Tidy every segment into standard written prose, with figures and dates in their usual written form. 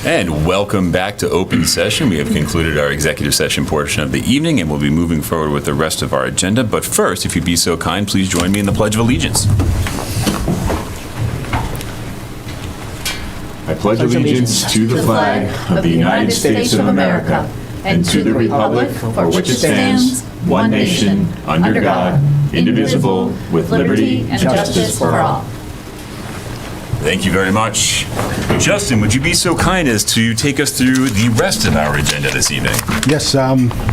And welcome back to open session. We have concluded our executive session portion of the evening, and we'll be moving forward with the rest of our agenda. But first, if you'd be so kind, please join me in the Pledge of Allegiance. I pledge allegiance to the flag of the United States of America and to the republic for which it stands, one nation, under God, indivisible, with liberty and justice for all. Thank you very much. Justin, would you be so kind as to take us through the rest of our agenda this evening? Yes,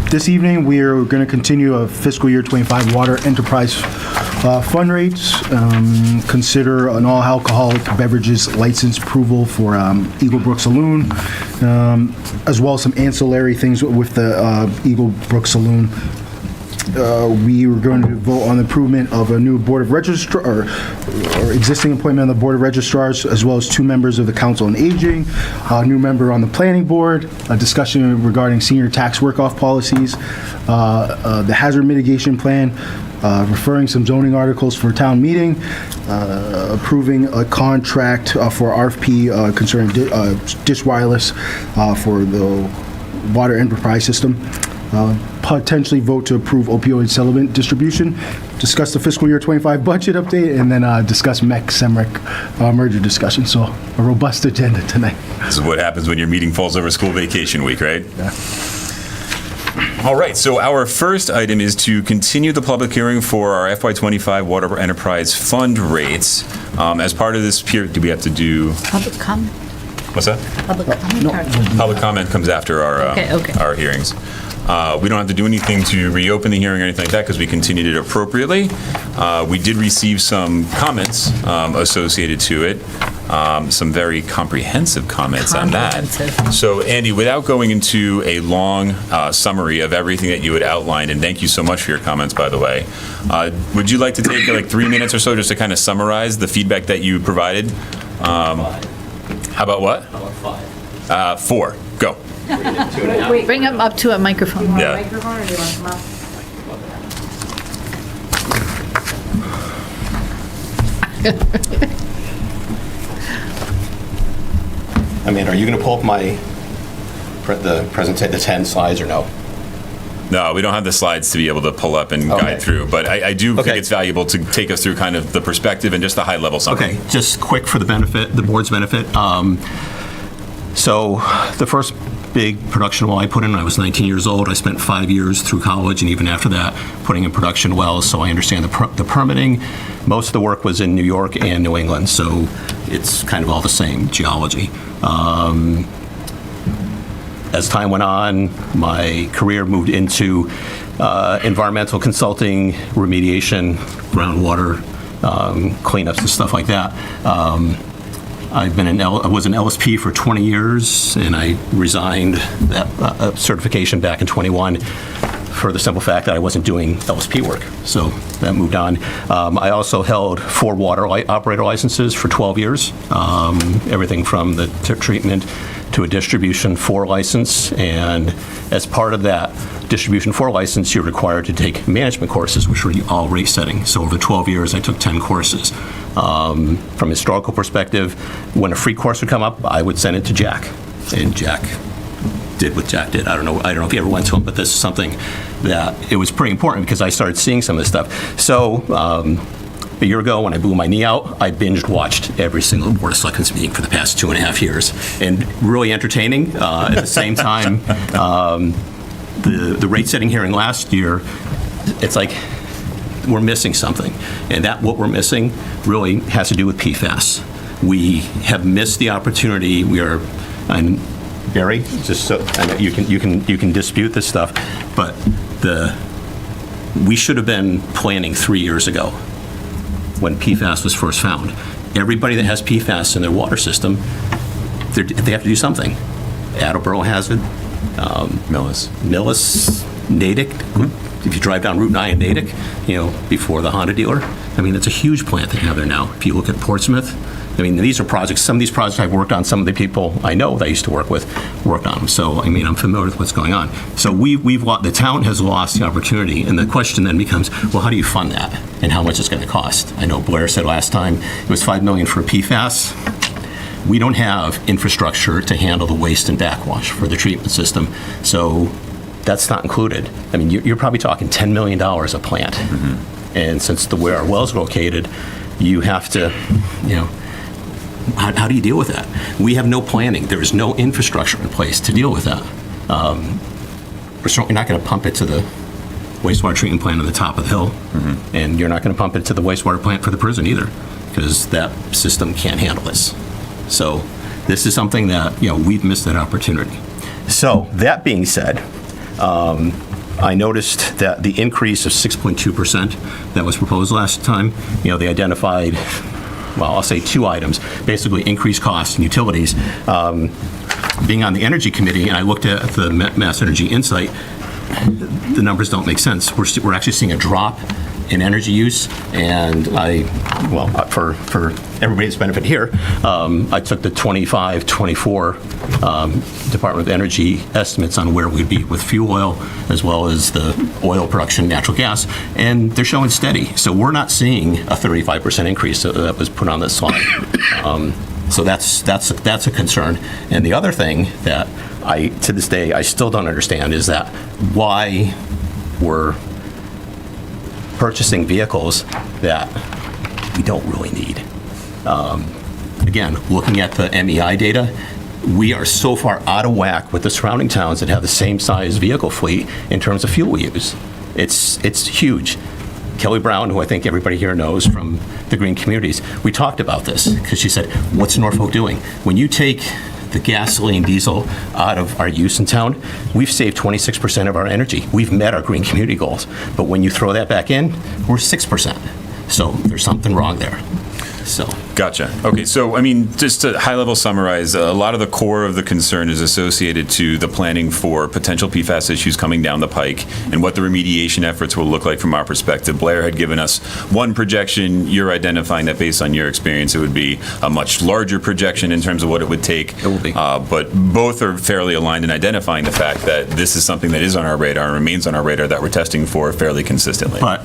this evening we are going to continue a fiscal year 25 water enterprise fund rates, consider an all alcoholic beverages license approval for Eagle Brook Saloon, as well as some ancillary things with the Eagle Brook Saloon. We were going to vote on the improvement of a new board of registrars, or existing appointment on the board of registrars, as well as 2 members of the council on aging, a new member on the planning board, a discussion regarding senior tax work-off policies, the hazard mitigation plan, referring some zoning articles for town meeting, approving a contract for RFP concerning Dish Wireless for the water enterprise system. Potentially vote to approve opioid settlement distribution, discuss the fiscal year 25 budget update, and then discuss MEC-SEMREC merger discussion. So a robust agenda tonight. This is what happens when your meeting falls over school vacation week, right? Yeah. All right, so our first item is to continue the public hearing for our FY25 Water Enterprise Fund rates. As part of this period, do we have to do... Public comment? What's that? Public comment? No. Public comment comes after our hearings. We don't have to do anything to reopen the hearing or anything like that because we continued it appropriately. We did receive some comments associated to it, some very comprehensive comments on that. So, Andy, without going into a long summary of everything that you had outlined, and thank you so much for your comments, by the way, would you like to take like 3 minutes or so just to kind of summarize the feedback that you provided? How about what? How about 5? 4. Go. Wait, bring them up to a microphone. Yeah. Microphone, or do you want them up? I mean, are you going to pull up the 10 slides or no? No, we don't have the slides to be able to pull up and guide through, but I do think it's valuable to take us through kind of the perspective and just the high level summary. Okay, just quick for the board's benefit. So the first big production well I put in when I was 19 years old. I spent 5 years through college and even after that putting in production wells, so I understand the permitting. Most of the work was in New York and New England, so it's kind of all the same geology. As time went on, my career moved into environmental consulting, remediation, groundwater cleanups and stuff like that. I was an LSP for 20 years, and I resigned that certification back in 21 for the simple fact that I wasn't doing LSP work. So that moved on. I also held 4 water operator licenses for 12 years, everything from the treatment to a distribution 4 license, and as part of that distribution 4 license, you're required to take management courses, which were all rate setting. So over 12 years, I took 10 courses. From a historical perspective, when a free course would come up, I would send it to Jack, and Jack did what Jack did. I don't know if you ever went to him, but this is something that it was pretty important because I started seeing some of this stuff. So a year ago, when I blew my knee out, I binge watched every single Board of Selectmen's meeting for the past 2.5 years, and really entertaining. At the same time, the rate setting hearing last year, it's like we're missing something, and that what we're missing really has to do with PFAS. We have missed the opportunity. And Barry, just so I know you can dispute this stuff, but we should have been planning 3 years ago when PFAS was first found. Everybody that has PFAS in their water system, they have to do something. Attleboro has it. Millis, Natick. If you drive down Route 9 in Natick, before the Honda dealer, I mean, it's a huge plant they have there now. If you look at Portsmouth, I mean, these are projects, some of these projects I've worked on, some of the people I know that I used to work with worked on them. So, I mean, I'm familiar with what's going on. So the town has lost the opportunity, and the question then becomes, well, how do you fund that? And how much it's going to cost? I know Blair said last time it was $5 million for PFAS. we don't have infrastructure to handle the waste and backwash for the treatment system. So that's not included. I mean, you're probably talking $10 million a plant. And since where our well's located, you have to, how do you deal with that? We have no planning. There is no infrastructure in place to deal with that. We're certainly not going to pump it to the wastewater treatment plant on the top of the hill. And you're not going to pump it to the wastewater plant for the prison either, because that system can't handle this. So this is something that, we've missed that opportunity. So that being said, I noticed that the increase of 6.2% that was proposed last time, they identified, well, I'll say 2 items, basically increased costs and utilities. Being on the Energy Committee, and I looked at the Mass Energy Insight, the numbers don't make sense. We're actually seeing a drop in energy use, and for everybody's benefit here, I took the 25-24 Department of Energy estimates on where we'd be with fuel oil, as well as the oil production, natural gas, and they're showing steady. So we're not seeing a 35% increase that was put on this slide. So that's a concern. And the other thing that to this day, I still don't understand is that why we're purchasing vehicles that we don't really need. Again, looking at the MEI data, we are so far out of whack with the surrounding towns that have the same size vehicle fleet in terms of fuel use. It's huge. Kelly Brown, who I think everybody here knows from the green communities, we talked about this because she said, what's Norfolk doing? When you take the gasoline, diesel out of our use in town, we've saved 26% of our energy. We've met our green community goals. But when you throw that back in, we're 6%. So there's something wrong there. So. Gotcha. Okay, so I mean, just to high-level summarize, a lot of the core of the concern is associated to the planning for potential PFAS issues coming down the pike and what the remediation efforts will look like from our perspective. Blair had given us one projection. You're identifying that based on your experience, it would be a much larger projection in terms of what it would take. It will be. But both are fairly aligned in identifying the fact that this is something that is on our radar and remains on our radar that we're testing for fairly consistently. But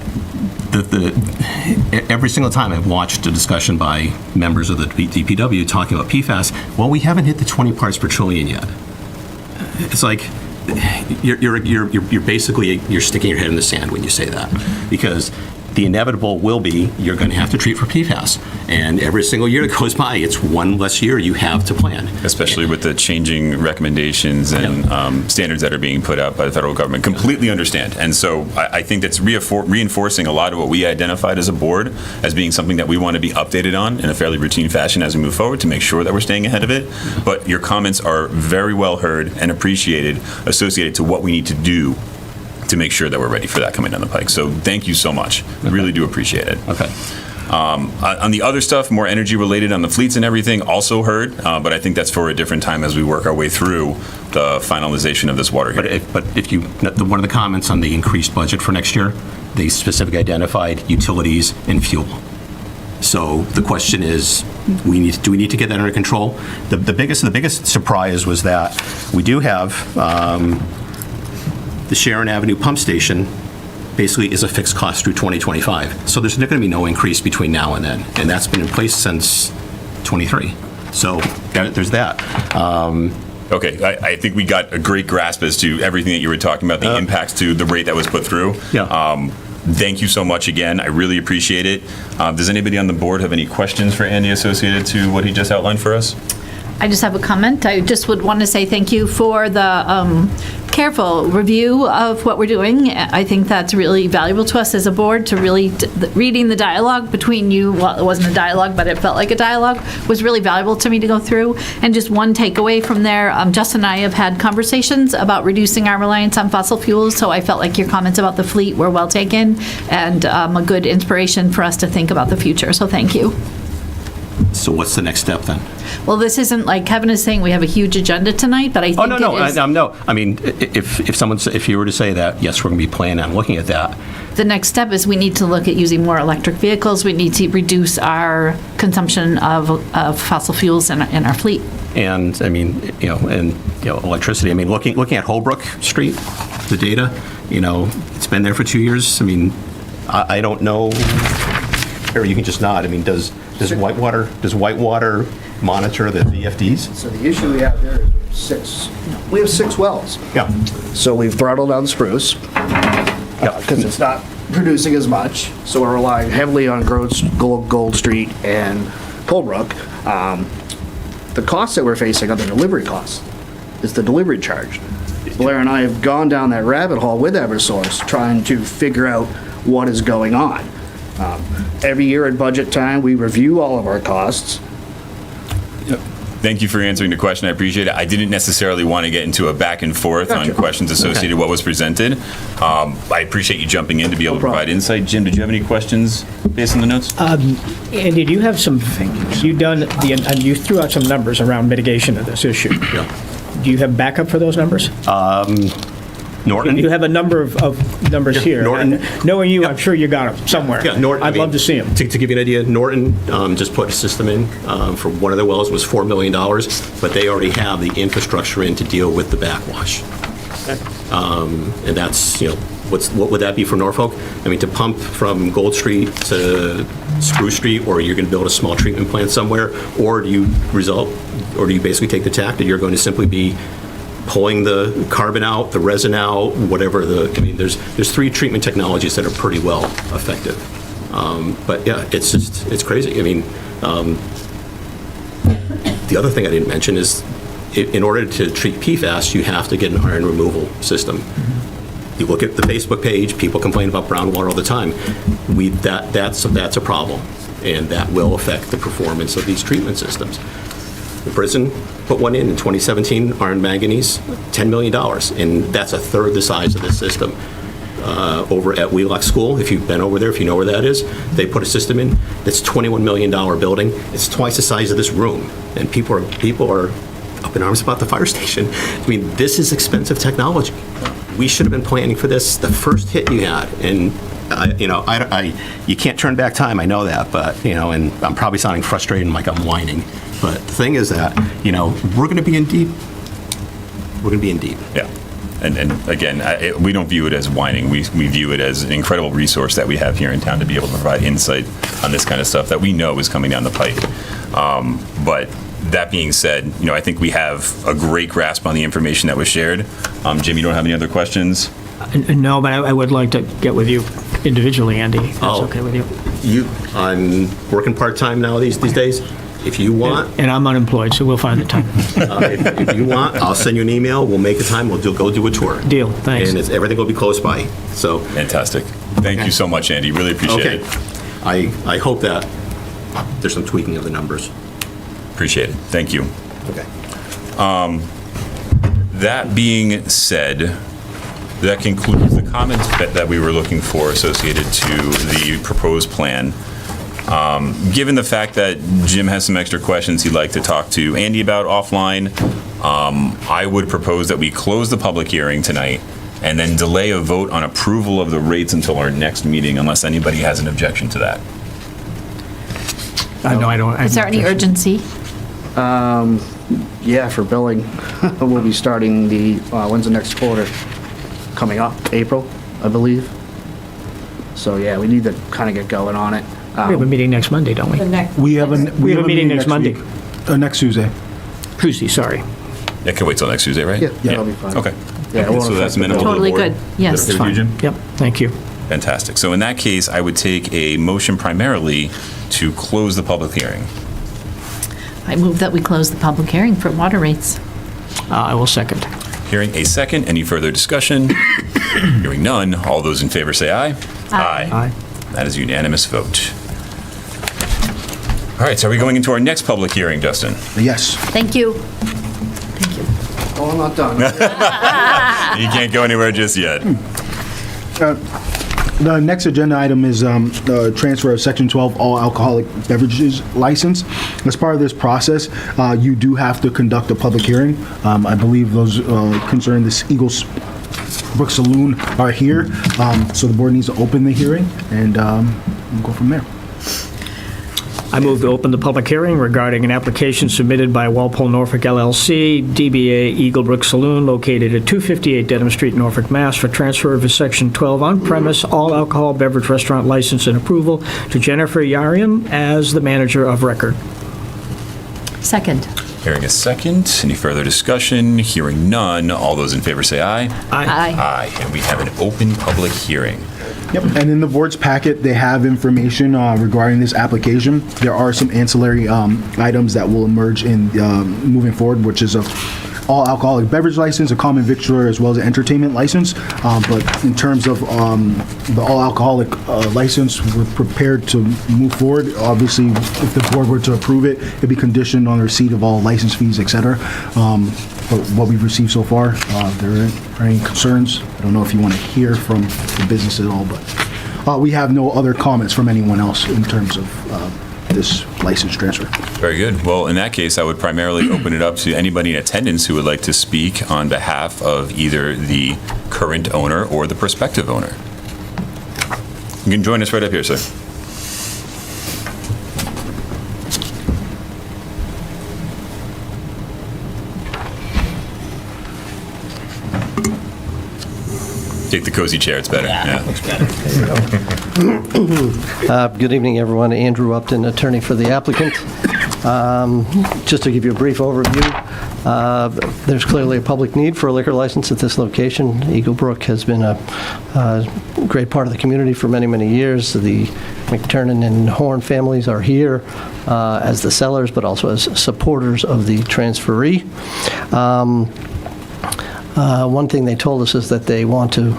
every single time I've watched a discussion by members of the DPW talking about PFAS, well, we haven't hit the 20 parts per trillion yet. It's like you're basically sticking your head in the sand when you say that, because the inevitable will be you're going to have to treat for PFAS. And every single year that goes by, it's one less year you have to plan. Especially with the changing recommendations and standards that are being put out by the federal government. Completely understand. And so I think that's reinforcing a lot of what we identified as a board as being something that we want to be updated on in a fairly routine fashion as we move forward to make sure that we're staying ahead of it. But your comments are very well heard and appreciated, associated to what we need to do to make sure that we're ready for that coming down the pike. So thank you so much. Okay. Really do appreciate it. Okay. On the other stuff, more energy related on the fleets and everything, also heard, but I think that's for a different time as we work our way through the finalization of this water hearing. But if you, one of the comments on the increased budget for next year, they specifically identified utilities and fuel. So the question is, do we need to get that under control? The biggest surprise was that we do have the Sharon Avenue pump station basically is a fixed cost through 2025. So there's going to be no increase between now and then. And that's been in place since 23. So there's that. Okay, I think we got a great grasp as to everything that you were talking about, the impacts to the rate that was put through. Yeah. Thank you so much again. I really appreciate it. Does anybody on the board have any questions for Andy associated to what he just outlined for us? I just have a comment. I just would want to say thank you for the careful review of what we're doing. I think that's really valuable to us as a board, to really, reading the dialogue between you, well, it wasn't a dialogue, but it felt like a dialogue, was really valuable to me to go through. And just one takeaway from there, Justin and I have had conversations about reducing our reliance on fossil fuels, so I felt like your comments about the fleet were well taken and a good inspiration for us to think about the future, so thank you. So what's the next step then? Well, this isn't like Kevin is saying we have a huge agenda tonight, but I think no. I mean, if you were to say that, yes, we're going to be planning on looking at that. The next step is we need to look at using more electric vehicles. We need to reduce our consumption of fossil fuels in our fleet. And I mean, electricity. I mean, looking at Holbrook Street, the data, it's been there for 2 years. I mean, I don't know or you can just nod. I mean, does Whitewater monitor the VFDs? So the issue we have there is we have six wells. Yeah. So we've throttled down Spruce because it's not producing as much. So we're relying heavily on Gold Street and Polbrook. The costs that we're facing are the delivery costs. It's the delivery charge. Blair and I have gone down that rabbit hole with Eversource trying to figure out what is going on. Every year at budget time, we review all of our costs. Thank you for answering the question. I appreciate it. I didn't necessarily want to get into a back and forth on questions associated with what was presented. I appreciate you jumping in to be able to provide insight. Jim, did you have any questions based on the notes? Andy, do you have some, you threw out some numbers around mitigation of this issue. Yeah. Do you have backup for those numbers? Norton? You have a number of numbers here. Norton. And knowing you, I'm sure you got them somewhere. Yeah, Norton. I'd love to see them. To give you an idea, Norton just put a system in for one of their wells. It was $4 million, but they already have the infrastructure in to deal with the backwash. And that's, what would that be for Norfolk? I mean, to pump from Gold Street to Spruce Street, or you're going to build a small treatment plant somewhere, or do you basically take the tack that you're going to simply be pulling the carbon out, the resin out, whatever there's 3 treatment technologies that are pretty well effective. But yeah, it's crazy. I mean, the other thing I didn't mention is in order to treat PFAS, you have to get an iron removal system. You look at the Facebook page, people complain about brown water all the time. That's a problem, and that will affect the performance of these treatment systems. The prison put one in 2017, iron manganese, $10 million, and that's a third the size of this system. Over at Wheelock School, if you've been over there, if you know where that is, they put a system in. It's a $21 million building. It's twice the size of this room, and people are up in arms about the fire station. I mean, this is expensive technology. We should have been planning for this the first hit you had, and you can't turn back time. I know that, but and I'm probably sounding frustrated and like I'm whining. But the thing is that we're going to be in deep. We're going to be in deep. Yeah. And again, we don't view it as whining. We view it as an incredible resource that we have here in town to be able to provide insight on this kind of stuff that we know is coming down the pike. But that being said, I think we have a great grasp on the information that was shared. Jim, you don't have any other questions? No, but I would like to get with you individually, Andy, if that's okay with you. I'm working part-time now these days. If you want. And I'm unemployed, so we'll find the time. If you want, I'll send you an email. We'll make a time. We'll go do a tour. Deal. Thanks. And everything will be close by. So. Fantastic. Thank you so much, Andy. Really appreciate it. I hope that there's some tweaking of the numbers. Appreciate it. Thank you. Okay. That being said, that concludes the comments that we were looking for associated to the proposed plan. Given the fact that Jim has some extra questions he'd like to talk to Andy about offline, I would propose that we close the public hearing tonight and then delay a vote on approval of the rates until our next meeting, unless anybody has an objection to that. No, I don't. Is there any urgency? Yeah, for billing, we'll be starting when's the next quarter? Coming up, April, I believe. So yeah, we need to kind of get going on it. We have a meeting next Monday, don't we? We have a meeting next Monday. Next Tuesday. Tuesday, sorry. It can wait till next Tuesday, right? Yeah, that'll be fine. Okay. Yeah, Okay, so that's amenable to the Totally board? good. Yes. Is that okay with you, Jim? Yep, thank you. Fantastic. So in that case, I would take a motion primarily to close the public hearing. I move that we close the public hearing for water rates. I will second. Hearing a second. Any further discussion? Hearing none. All those in favor say aye. Aye. That is a unanimous vote. All right, so are we going into our next public hearing, Justin? Yes. Thank you. Thank you. Oh, I'm not done. You can't go anywhere just yet. The next agenda item is the transfer of Section 12 all alcoholic beverages license. As part of this process, you do have to conduct a public hearing. I believe those concerning this Eagles Brook Saloon are here, so the board needs to open the hearing, and we'll go from there. I move to open the public hearing regarding an application submitted by Walpole Norfolk LLC, DBA Eaglebrook Saloon, located at 258 Dedham Street, Norfolk, Mass., for transfer of a Section 12 on-premise all-alcohol beverage restaurant license and approval to Jennifer Yarian as the manager of record. Second. Hearing a second. Any further discussion? Hearing none. All those in favor say aye. Aye. Aye. And we have an open public hearing. Yep, and in the board's packet, they have information regarding this application. There are some ancillary items that will emerge in moving forward, which is a all alcoholic beverage license, a common victualler, as well as an entertainment license. But in terms of the all alcoholic license, we're prepared to move forward. Obviously, if the board were to approve it, it'd be conditioned on the receipt of all license fees, et cetera. But what we've received so far, there are any concerns? I don't know if you want to hear from the business at all, but we have no other comments from anyone else in terms of this license transfer. Very good. Well, in that case, I would primarily open it up to anybody in attendance who would like to speak on behalf of either the current owner or the prospective owner. You can join us right up here, sir. Take the cozy chair, it's better. Yeah. Looks better. Good evening, everyone. Andrew Upton, attorney for the applicant. Just to give you a brief overview, there's clearly a public need for a liquor license at this location. Eaglebrook has been a great part of the community for many, many years. The McTurnan and Horn families are here as the sellers, but also as supporters of the transferee. One thing they told us is that they want to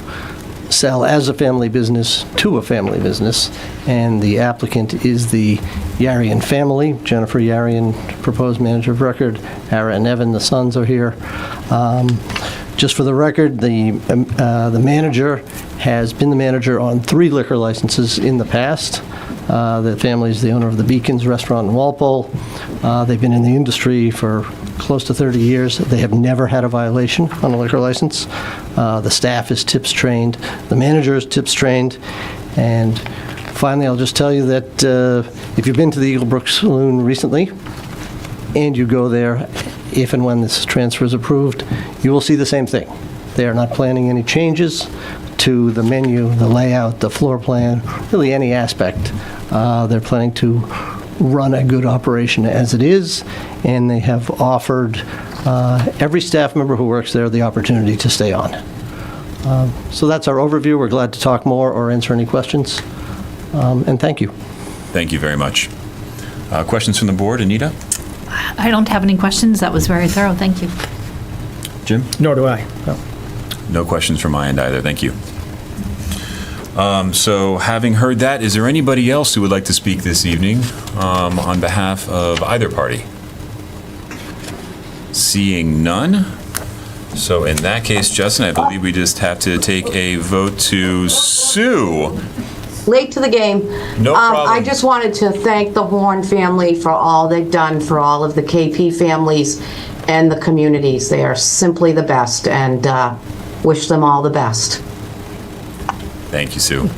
sell as a family business to a family business, and the applicant is the Yarian family. Jennifer Yarian, proposed manager of record. Ara and Evan, the sons, are here. Just for the record, the manager has been the manager on 3 liquor licenses in the past. The family is the owner of the Beacons restaurant in Walpole. They've been in the industry for close to 30 years. They have never had a violation on a liquor license. The staff is tips trained. The manager is tips trained. And finally, I'll just tell you that if you've been to the Eaglebrook Saloon recently and you go there, if and when this transfer is approved, you will see the same thing. They are not planning any changes to the menu, the layout, the floor plan, really any aspect. They're planning to run a good operation as it is, and they have offered every staff member who works there the opportunity to stay on. So that's our overview. We're glad to talk more or answer any questions, and thank you. Thank you very much. Questions from the board? Anita? I don't have any questions. That was very thorough. Thank you. Jim? Nor do I. No. No questions from my end either. Thank you. So having heard that, is there anybody else who would like to speak this evening on behalf of either party? Seeing none. So in that case, Justin, I believe we just have to take a vote to sue. Late to the game. No problem. I just wanted to thank the Horn family for all they've done for all of the KP families and the communities. They are simply the best, and wish them all the best. Thank you, Sue.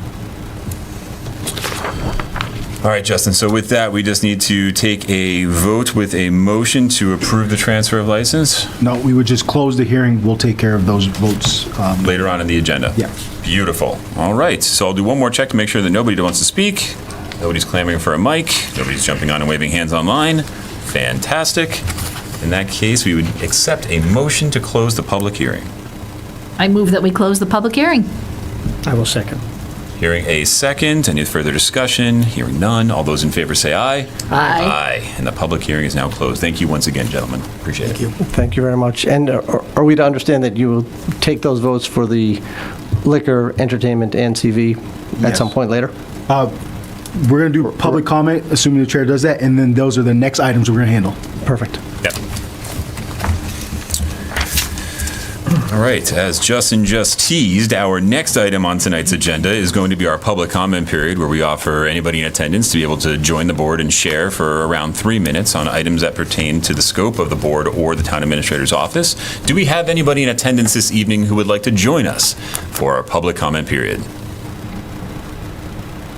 All right, Justin, so with that, we just need to take a vote with a motion to approve the transfer of license No, we would just close the hearing. We'll take care of those votes. later on in the agenda. Yeah. Beautiful. All right, so I'll do one more check to make sure that nobody wants to speak. Nobody's clamoring for a mic. Nobody's jumping on and waving hands online. Fantastic. In that case, we would accept a motion to close the public hearing. I move that we close the public hearing. I will second. Hearing a second. Any further discussion? Hearing none. All those in favor say aye. Aye. Aye. And the public hearing is now closed. Thank you once again, gentlemen. Appreciate it. Thank you very much. And are we to understand that you will take those votes for the liquor, entertainment, and CV at Yes. some point later? We're going to do public comment, assuming the chair does that, and then those are the next items we're going to handle. Perfect. Yep. All right, as Justin just teased, our next item on tonight's agenda is going to be our public comment period, where we offer anybody in attendance to be able to join the board and share for around 3 minutes on items that pertain to the scope of the board or the town administrator's office. Do we have anybody in attendance this evening who would like to join us for our public comment period?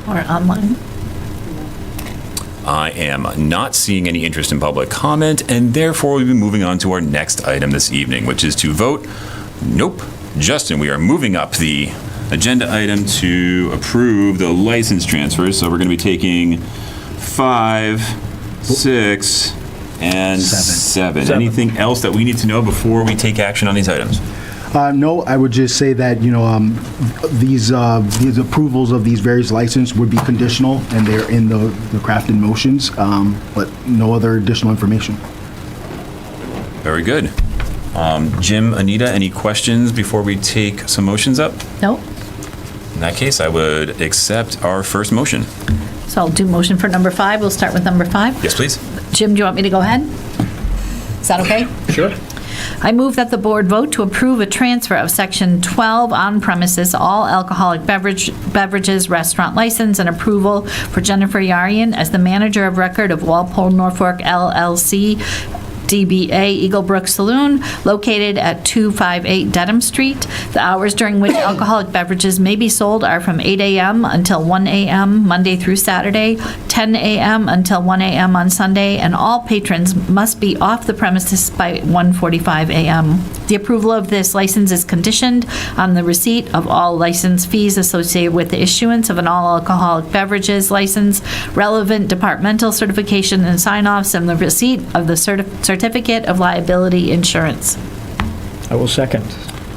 Or online. I am not seeing any interest in public comment, and therefore we'll be moving on to our next item this evening, which is to vote. Nope. Justin, we are moving up the agenda item to approve the license transfers. So we're going to be taking 5, 6, and 7. Anything else that we need to know before we take action on these items? No, I would just say that, these approvals of these various licenses would be conditional, and they're in the crafted motions, but no other additional information. Very good. Jim, Anita, any questions before we take some motions up? Nope. In that case, I would accept our first motion. So I'll do motion for number 5. We'll start with number 5. Yes, please. Jim, do you want me to go ahead? Is that okay? Sure. I move that the board vote to approve a transfer of Section 12 on-premises all alcoholic beverages restaurant license and approval for Jennifer Yarian as the manager of record of Walpole Norfolk LLC, DBA Eagle Brook Saloon, located at 258 Dedham Street. The hours during which alcoholic beverages may be sold are from 8 a.m. until 1 a.m. Monday through Saturday, 10 a.m. until 1 a.m. on Sunday, and all patrons must be off the premises by 1:45 a.m. The approval of this license is conditioned on the receipt of all license fees associated with the issuance of an all-alcoholic beverages license, relevant departmental certification and sign-offs, and the receipt of the certificate of liability insurance. I will second.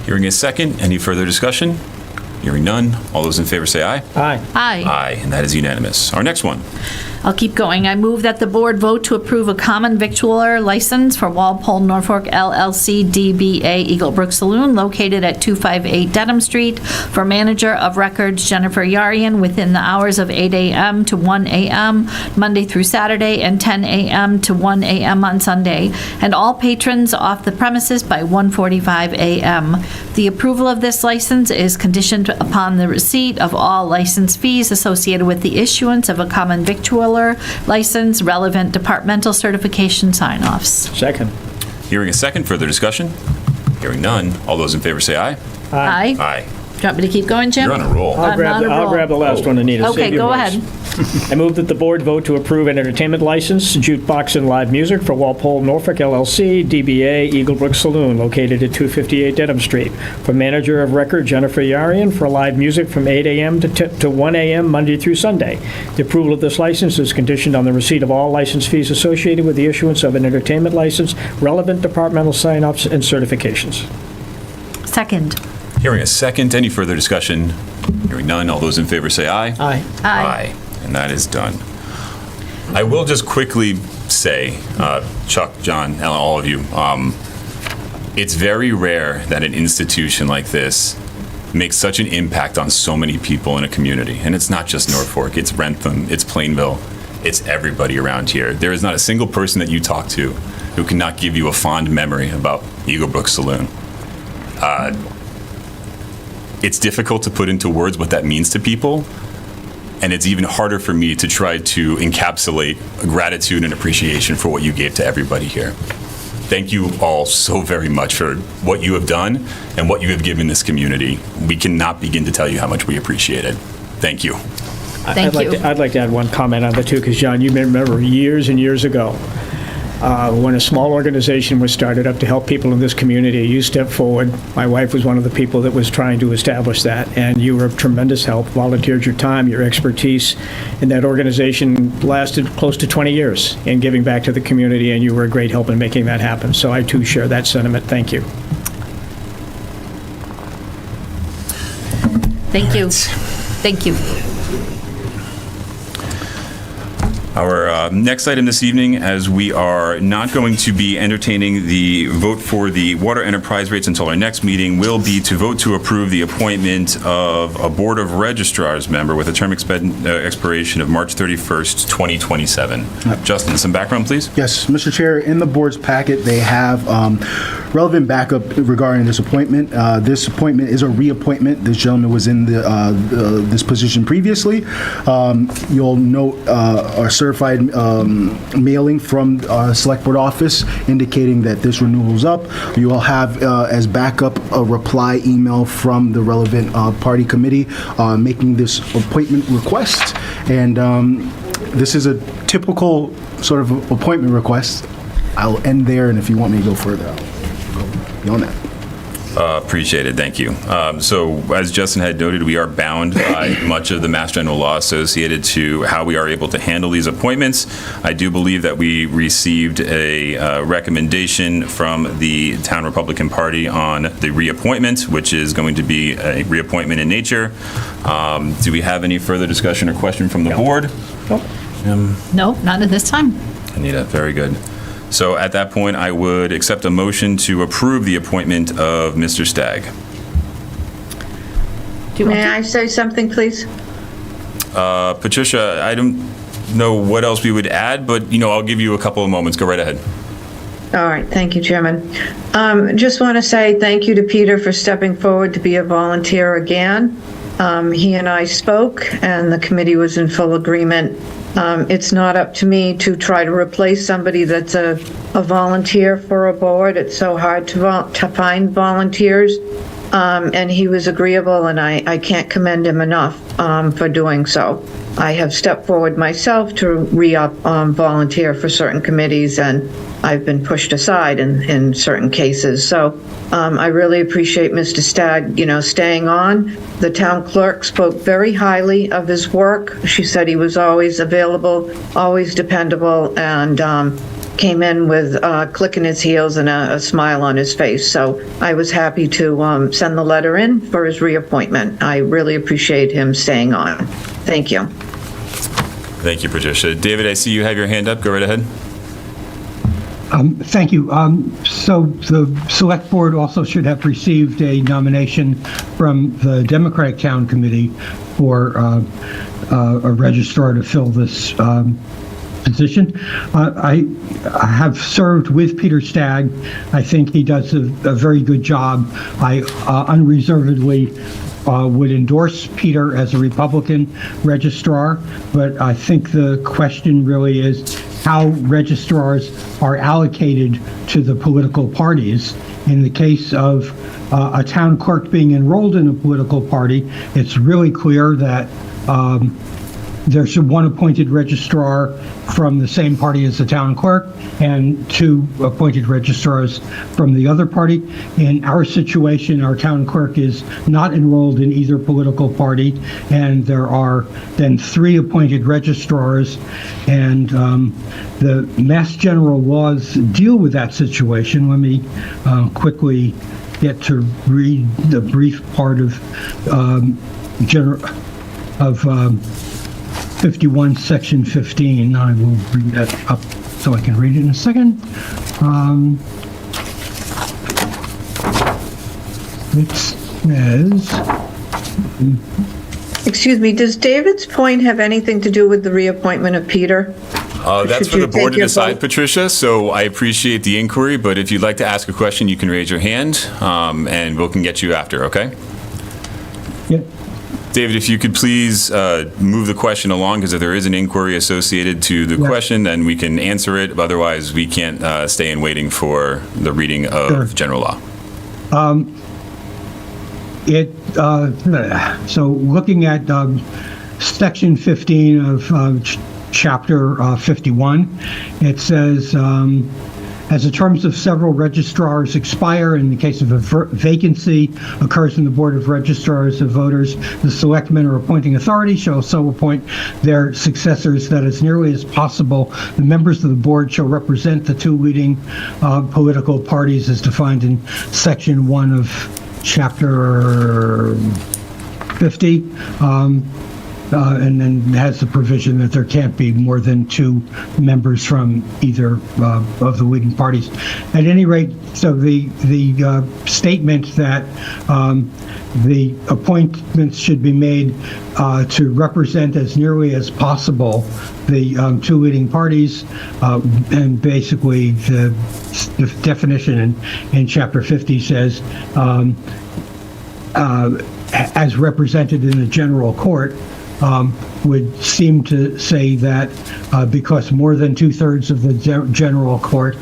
Hearing a second, any further discussion? Hearing none, all those in favor say aye. Aye. Aye. Aye, and that is unanimous. Our next one. I'll keep going. I move that the board vote to approve a common victualler license for Walpole Norfolk LLC DBA Eagle Brook Saloon located at 258 Dedham Street for manager of records Jennifer Yarian within the hours of 8 a.m. to 1 a.m. Monday through Saturday and 10 a.m. to 1 a.m. on Sunday, and all patrons off the premises by 1:45 a.m. The approval of this license is conditioned upon the receipt of all license fees associated with the issuance of a common victualler license, relevant departmental certification sign-offs. Second. Hearing a second, further discussion? Hearing none, all those in favor say aye. Aye. Aye. Do you want me to keep going, Jim? You're on a roll. I'll grab the last one, Anita. Okay, Save your go voice. ahead. I move that the board vote to approve an entertainment license, jukebox and live music for Walpole Norfolk LLC, DBA Eagle Brook Saloon, located at 258 Dedham Street, for manager of record Jennifer Yarian for live music from 8 a.m. to 1 a.m. Monday through Sunday. The approval of this license is conditioned on the receipt of all license fees associated with the issuance of an entertainment license, relevant departmental sign-offs and certifications. Second. Hearing a second, any further discussion? Hearing none, all those in favor say aye. Aye. Aye. And that is done. I will just quickly say, Chuck, John, Ellen, all of you, it's very rare that an institution like this makes such an impact on so many people in a community. And it's not just Norfolk, it's Rentham, it's Plainville, it's everybody around here. There is not a single person that you talk to who cannot give you a fond memory about Eagle Brook Saloon. It's difficult to put into words what that means to people, and it's even harder for me to try to encapsulate gratitude and appreciation for what you gave to everybody here. Thank you all so very much for what you have done and what you have given this community. We cannot begin to tell you how much we appreciate it. Thank you. Thank you. I'd like to add one comment on that too, because John, you may remember years and years ago, when a small organization was started up to help people in this community, you stepped forward. My wife was one of the people that was trying to establish that, and you were of tremendous help, volunteered your time, your expertise, and that organization lasted close to 20 years in giving back to the community, and you were a great help in making that happen. So I too share that sentiment. Thank you. Thank you. Thank you. Our next item this evening, as we are not going to be entertaining the vote for the water enterprise rates until our next meeting, will be to vote to approve the appointment of a Board of Registrars member with a term expiration of March 31st, 2027. Justin, some background, please? Yes, Mr. Chair, in the board's packet, they have relevant backup regarding this appointment. This appointment is a reappointment. This gentleman was in this position previously. You'll note our certified mailing from our Select Board office indicating that this renewal is up. You will have as backup a reply email from the relevant party committee making this appointment request. And this is a typical sort of appointment request. I'll end there, and if you want me to go further, I'll go beyond that. Appreciate it, thank you. So as Justin had noted, we are bound by much of the Mass General Law associated to how we are able to handle these appointments. I do believe that we received a recommendation from the Town Republican Party on the reappointment, which is going to be a reappointment in nature. Do we have any further discussion or question from the board? No, not at this time. Anita, very good. So at that point, I would accept a motion to approve the appointment of Mr. Stagg. May I say something, please? Patricia, I don't know what else we would add, but, I'll give you a couple of moments. Go right ahead. All right, thank you, Chairman. Just want to say thank you to Peter for stepping forward to be a volunteer again. He and I spoke, and the committee was in full agreement. It's not up to me to try to replace somebody that's a volunteer for a board. It's so hard to find volunteers. And he was agreeable, and I can't commend him enough for doing so. I have stepped forward myself to volunteer for certain committees, and I've been pushed aside in certain cases. So I really appreciate Mr. Stagg, staying on. The town clerk spoke very highly of his work. She said he was always available, always dependable, and came in with a click in his heels and a smile on his face. So I was happy to send the letter in for his reappointment. I really appreciate him staying on. Thank you. Thank you, Patricia. David, I see you have your hand up. Go right ahead. Thank you. So the Select Board also should have received a nomination from the Democratic Town Committee for a registrar to fill this position. I have served with Peter Stagg. I think he does a very good job. I unreservedly would endorse Peter as a Republican registrar, but I think the question really is how registrars are allocated to the political parties. In the case of a town clerk being enrolled in a political party, it's really clear that there's one appointed registrar from the same party as the town clerk and two appointed registrars from the other party. In our situation, our town clerk is not enrolled in either political party, and there are then three appointed registrars, and the Mass General laws deal with that situation. Let me quickly get to read the brief part of 51, Section 15. I will bring that up so I can read it in a second. It says... Excuse me, does David's point have anything to do with the reappointment of Peter? That's for the board to decide, Patricia, so I appreciate the inquiry, but if you'd like to ask a question, you can raise your hand, and we can get you after, okay? Yeah. David, if you could please move the question along, because if there is an inquiry associated to the question, then we can answer it. Otherwise, we can't stay in waiting for the reading of general law. So looking at Section 15 of Chapter 51, it says, as the terms of several registrars expire, in the case of a vacancy occurs in the Board of Registrars of Voters, the selectmen or appointing authority shall so appoint their successors that as nearly as possible, the members of the board shall represent the two leading political parties as defined in Section 1 of Chapter 50. And then has the provision that there can't be more than two members from either of the leading parties. At any rate, so the statement that the appointments should be made to represent as nearly as possible the two leading parties, and basically the definition in Chapter 50 says as represented in the general court, would seem to say that because more than 2/3 of the general court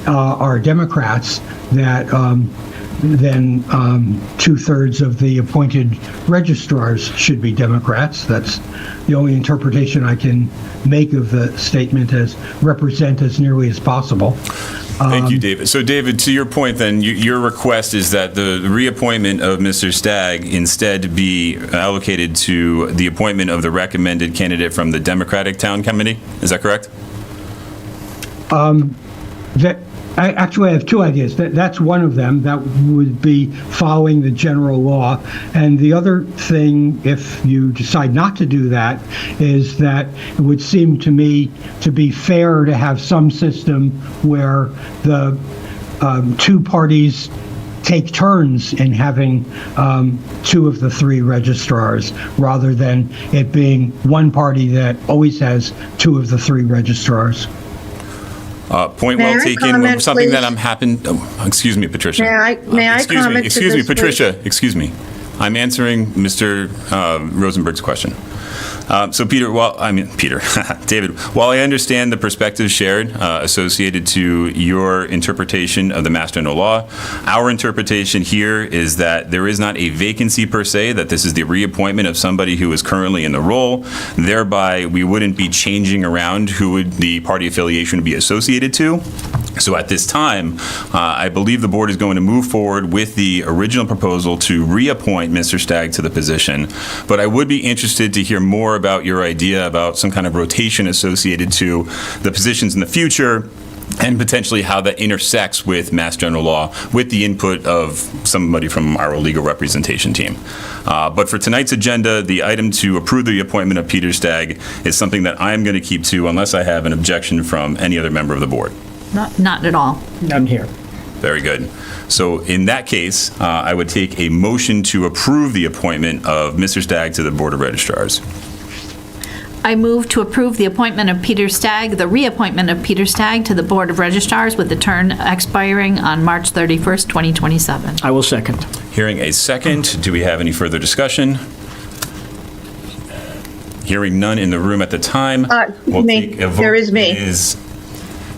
are Democrats, that then 2/3 of the appointed registrars should be Democrats. That's the only interpretation I can make of the statement, as represent as nearly as possible. Thank you, David. So, David, to your point, then, your request is that the reappointment of Mr. Stagg instead be allocated to the appointment of the recommended candidate from the Democratic Town Committee. Is that correct? Actually, I have two ideas. That's one of them. That would be following the general law. And the other thing, if you decide not to do that, is that it would seem to me to be fair to have some system where the two parties take turns in having two of the three registrars, rather than it being one party that always has two of the three registrars. Point May well I taken. comment, Something that please? I'm happy. Oh, excuse me, Patricia. May I comment to Excuse me, this, please? Patricia. Excuse me. I'm answering Mr. Rosenberg's question. So, David, while I understand the perspective shared associated to your interpretation of the Mass General Law, our interpretation here is that there is not a vacancy per se, that this is the reappointment of somebody who is currently in the role. Thereby, we wouldn't be changing around who would the party affiliation be associated to. So at this time, I believe the board is going to move forward with the original proposal to reappoint Mr. Stagg to the position. But I would be interested to hear more about your idea about some kind of rotation associated to the positions in the future, and potentially how that intersects with Mass General Law, with the input of somebody from our legal representation team. But for tonight's agenda, the item to approve the appointment of Peter Stagg is something that I'm going to keep to unless I have an objection from any other member of the board. Not at all. None here. Very good. So in that case, I would take a motion to approve the appointment of Mr. Stagg to the Board of Registrars. I move to approve the appointment of Peter Stagg, the reappointment of Peter Stagg to the Board of Registrars with the term expiring on March 31st, 2027. I will second. Hearing a second, do we have any further discussion? Hearing none in the room at the time. We'll me. take a vote. There is me. It is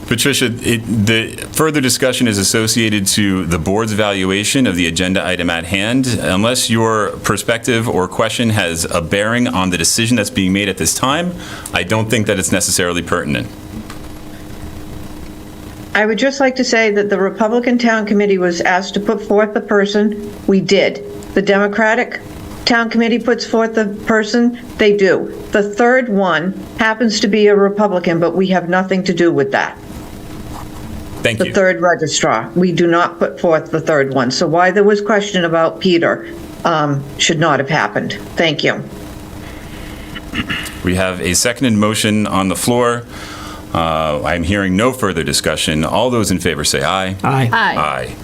Patricia, the further discussion is associated to the board's evaluation of the agenda item at hand. Unless your perspective or question has a bearing on the decision that's being made at this time, I don't think that it's necessarily pertinent. I would just like to say that the Republican Town Committee was asked to put forth the person. We did. The Democratic Town Committee puts forth the person. They do. The third one happens to be a Republican, but we have nothing to do with that. Thank The you. third registrar. We do not put forth the third one. So why there was question about Peter should not have happened. Thank you. We have a seconded motion on the floor. I'm hearing no further discussion. All those in favor say aye. Aye. Aye.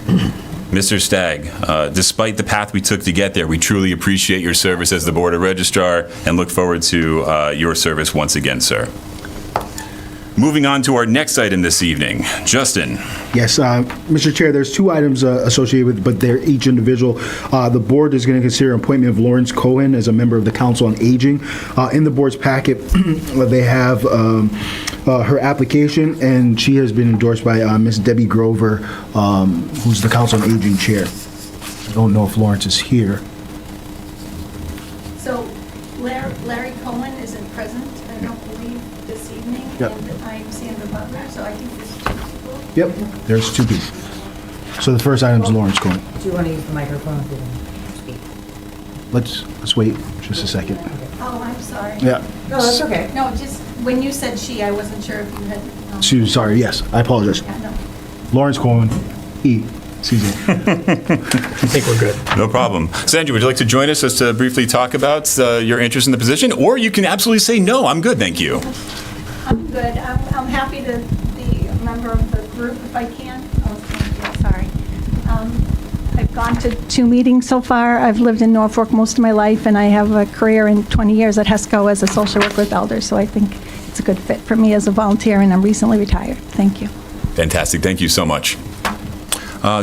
Mr. Stagg, despite the path we took to get there, we truly appreciate your service as the Board of Registrar and look forward to your service once again, sir. Moving on to our next item this evening. Justin. Yes, Mr. Chair, there's two items associated with, but they're each individual. The board is going to consider appointment of Lawrence Cohen as a member of the Council on Aging. In the board's packet, they have her application, and she has been endorsed by Ms. Debbie Grover, who's the Council on Aging Chair. I don't know if Lawrence is here. So Larry Cohen isn't present, I don't believe, this evening. Yep. And I'm Sandra Butler, so I think there's two people. Yep, there's two people. So the first item is Lawrence Cohen. Do you want to use the microphone if you can speak? Let's wait just a second. Oh, I'm sorry. Yeah. No, that's okay. No, just, when you said she, I wasn't sure if you had. Susan, sorry, yes, I apologize. Yeah, no. Lawrence Cohen, E. Susan. I think we're good. No problem. Sandra, would you like to join us just to briefly talk about your interest in the position? Or you can absolutely say, no, I'm good, thank you. I'm good. I'm happy to be a member of the group if I can. Oh, thank you, sorry. I've gone to 2 meetings so far. I've lived in Norfolk most of my life, and I have a career in 20 years at HESCO as a social worker with elders, so I think it's a good fit for me as a volunteer, and I'm recently retired. Thank you. Fantastic, thank you so much.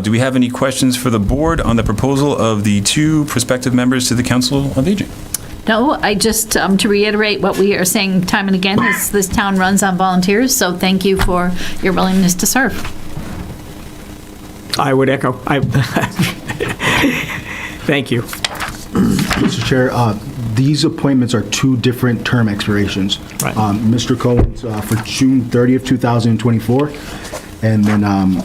Do we have any questions for the board on the proposal of the two prospective members to the Council of Aging? No, I just, to reiterate what we are saying time and again, is this town runs on volunteers, so thank you for your willingness to serve. I would echo. Thank you. Mr. Chair, these appointments are two different term expirations. Right. Mr. Cohen's for June 30th, 2024, and then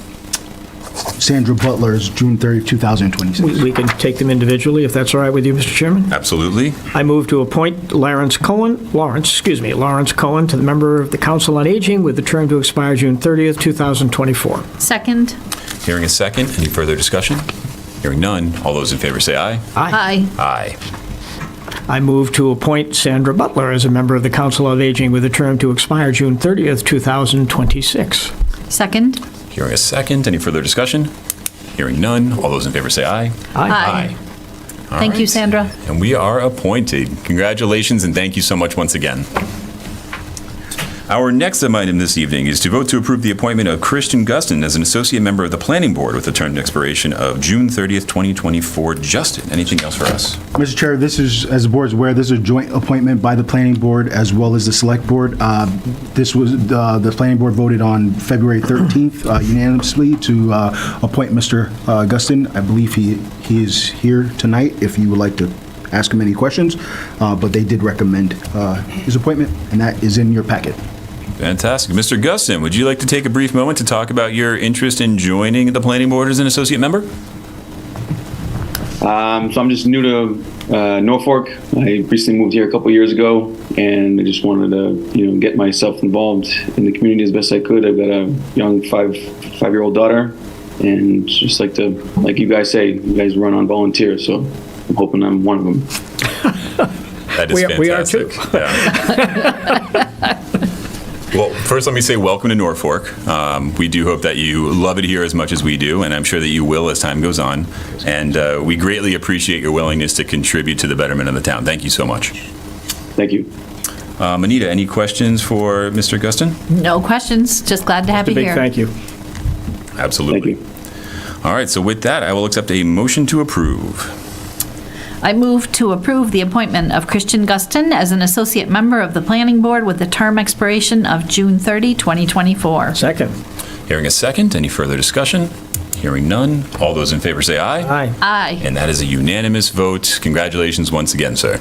Sandra Butler's June 30th, 2026. We can take them individually, if that's all right with you, Mr. Chairman? Absolutely. I move to appoint Lawrence Cohen to the member of the Council on Aging with the term to expire June 30th, 2024. Second. Hearing a second. Any further discussion? Hearing none. All those in favor say aye. Aye. Aye. I move to appoint Sandra Butler as a member of the Council on Aging with a term to expire June 30th, 2026. Second. Hearing a second. Any further discussion? Hearing none. All those in favor say aye. Aye. All Thank you, right. Sandra. And we are appointed. Congratulations and thank you so much once again. Our next item this evening is to vote to approve the appointment of Christian Guston as an associate member of the Planning Board with a term to expiration of June 30th, 2024. Justin, anything else for us? Mr. Chair, this is, as the board is aware, this is a joint appointment by the Planning Board as well as the Select Board. This was, the Planning Board voted on February 13th unanimously to appoint Mr. Guston. I believe he is here tonight if you would like to ask him any questions, but they did recommend his appointment, and that is in your packet. Fantastic. Mr. Guston, would you like to take a brief moment to talk about your interest in joining the Planning Board as an associate member? So I'm just new to Norfolk. I recently moved here a couple years ago, and I just wanted to, get myself involved in the community as best I could. I've got a young five-year-old daughter, and just like you guys say, you guys run on volunteers, so I'm hoping I'm one of them. That is fantastic. We are too. Yeah. Well, first let me say welcome to Norfolk. We do hope that you love it here as much as we do, and I'm sure that you will as time goes on. And we greatly appreciate your willingness to contribute to the betterment of the town. Thank you so much. Thank you. Anita, any questions for Mr. Guston? No questions. Just glad to have you Big here. thank you. Absolutely. Thank you. All right, so with that, I will accept a motion to approve. I move to approve the appointment of Christian Guston as an associate member of the Planning Board with the term expiration of June 30, 2024. Second. Hearing a second, any further discussion? Hearing none. All those in favor say aye. Aye. Aye. And that is a unanimous vote. Congratulations once again, sir.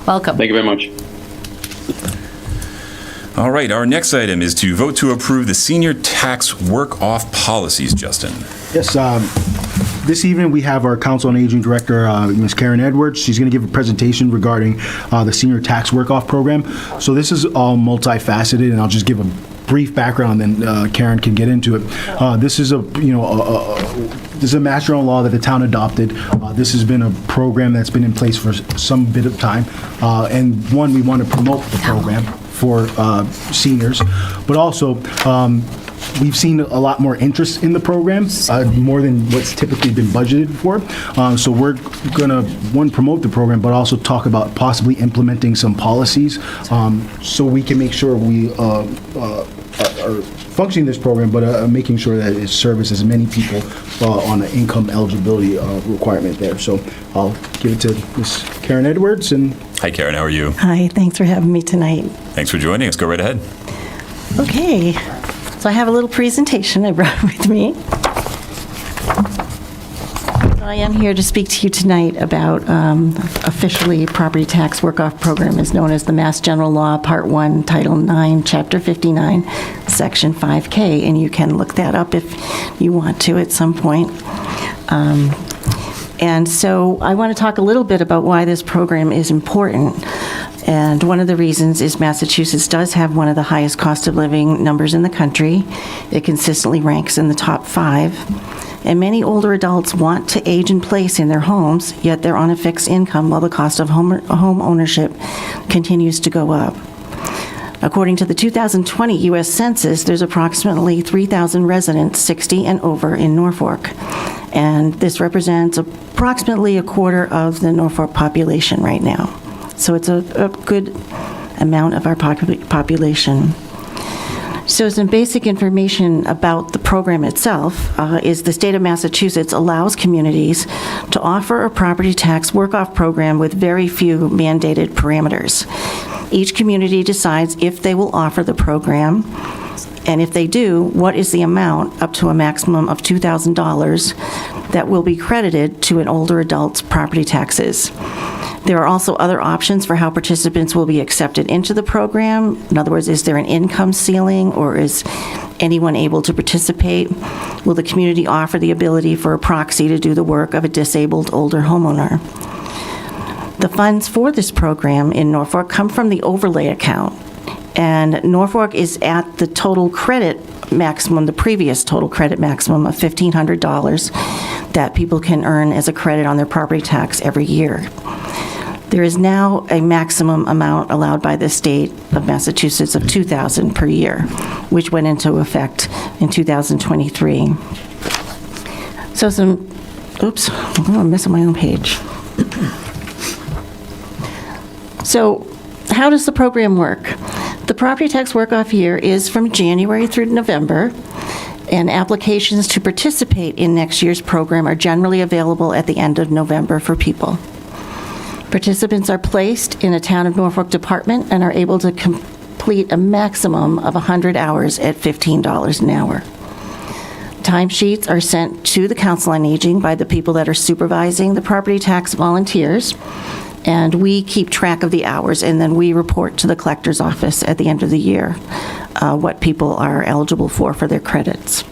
Welcome. Thank you very much. All right, our next item is to vote to approve the senior tax work-off policies, Justin. Yes, this evening we have our Council on Aging Director, Ms. Karen Edwards. She's going to give a presentation regarding the senior tax work-off program. So this is all multifaceted, and I'll just give a brief background, and then Karen can get into it. This is this is a master own law that the town adopted. This has been a program that's been in place for some bit of time, and we want to promote the program for seniors, but also we've seen a lot more interest in the program, more than what's typically been budgeted for. So we're going to, one, promote the program, but also talk about possibly implementing some policies so we can make sure we are functioning this program, but making sure that it serves as many people on an income eligibility requirement there. So I'll give it to Ms. Karen Edwards. And hi, Karen. How are you? Hi. Thanks for having me tonight. Thanks for joining us. Go right ahead. Okay. So I have a little presentation I brought with me. So I am here to speak to you tonight about officially property tax work-off program is known as the Mass General Law, Part 1, Title 9, Chapter 59, Section 5K, and you can look that up if you want to at some point. And so I want to talk a little bit about why this program is important. And one of the reasons is Massachusetts does have one of the highest cost of living numbers in the country. It consistently ranks in the top 5. And many older adults want to age in place in their homes, yet they're on a fixed income while the cost of home ownership continues to go up. According to the 2020 U.S. Census, there's approximately 3,000 residents 60 and over in Norfolk. And this represents approximately a quarter of the Norfolk population right now. So it's a good amount of our population. So some basic information about the program itself is the state of Massachusetts allows communities to offer a property tax work-off program with very few mandated parameters. Each community decides if they will offer the program, And if they do, what is the amount, up to a maximum of $2,000, that will be credited to an older adult's property taxes? There are also other options for how participants will be accepted into the program. In other words, is there an income ceiling, or is anyone able to participate? Will the community offer the ability for a proxy to do the work of a disabled older homeowner? The funds for this program in Norfolk come from the overlay account, and Norfolk is at the total credit maximum, the previous total credit maximum of $1,500 that people can earn as a credit on their property tax every year. There is now a maximum amount allowed by the state of Massachusetts of $2,000 per year, which went into effect in 2023. So I'm missing my own page. So how does the program work? The property tax work-off year is from January through November, and applications to participate in next year's program are generally available at the end of November for people. Participants are placed in a Town of Norfolk department and are able to complete a maximum of 100 hours at $15 an hour. Timesheets are sent to the Council on Aging by the people that are supervising the property tax volunteers, and we keep track of the hours, and then we report to the collector's office at the end of the year what people are eligible for their credits.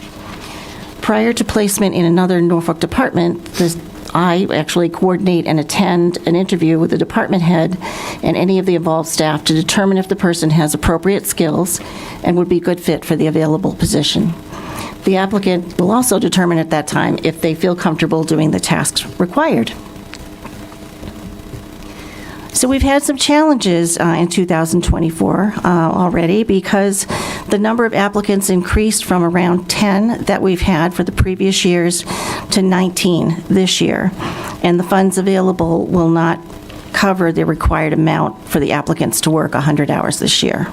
Prior to placement in another Norfolk department, I actually coordinate and attend an interview with the department head and any of the involved staff to determine if the person has appropriate skills and would be a good fit for the available position. The applicant will also determine at that time if they feel comfortable doing the tasks required. So we've had some challenges in 2024 already, because the number of applicants increased from around 10 that we've had for the previous years to 19 this year, and the funds available will not cover the required amount for the applicants to work 100 hours this year.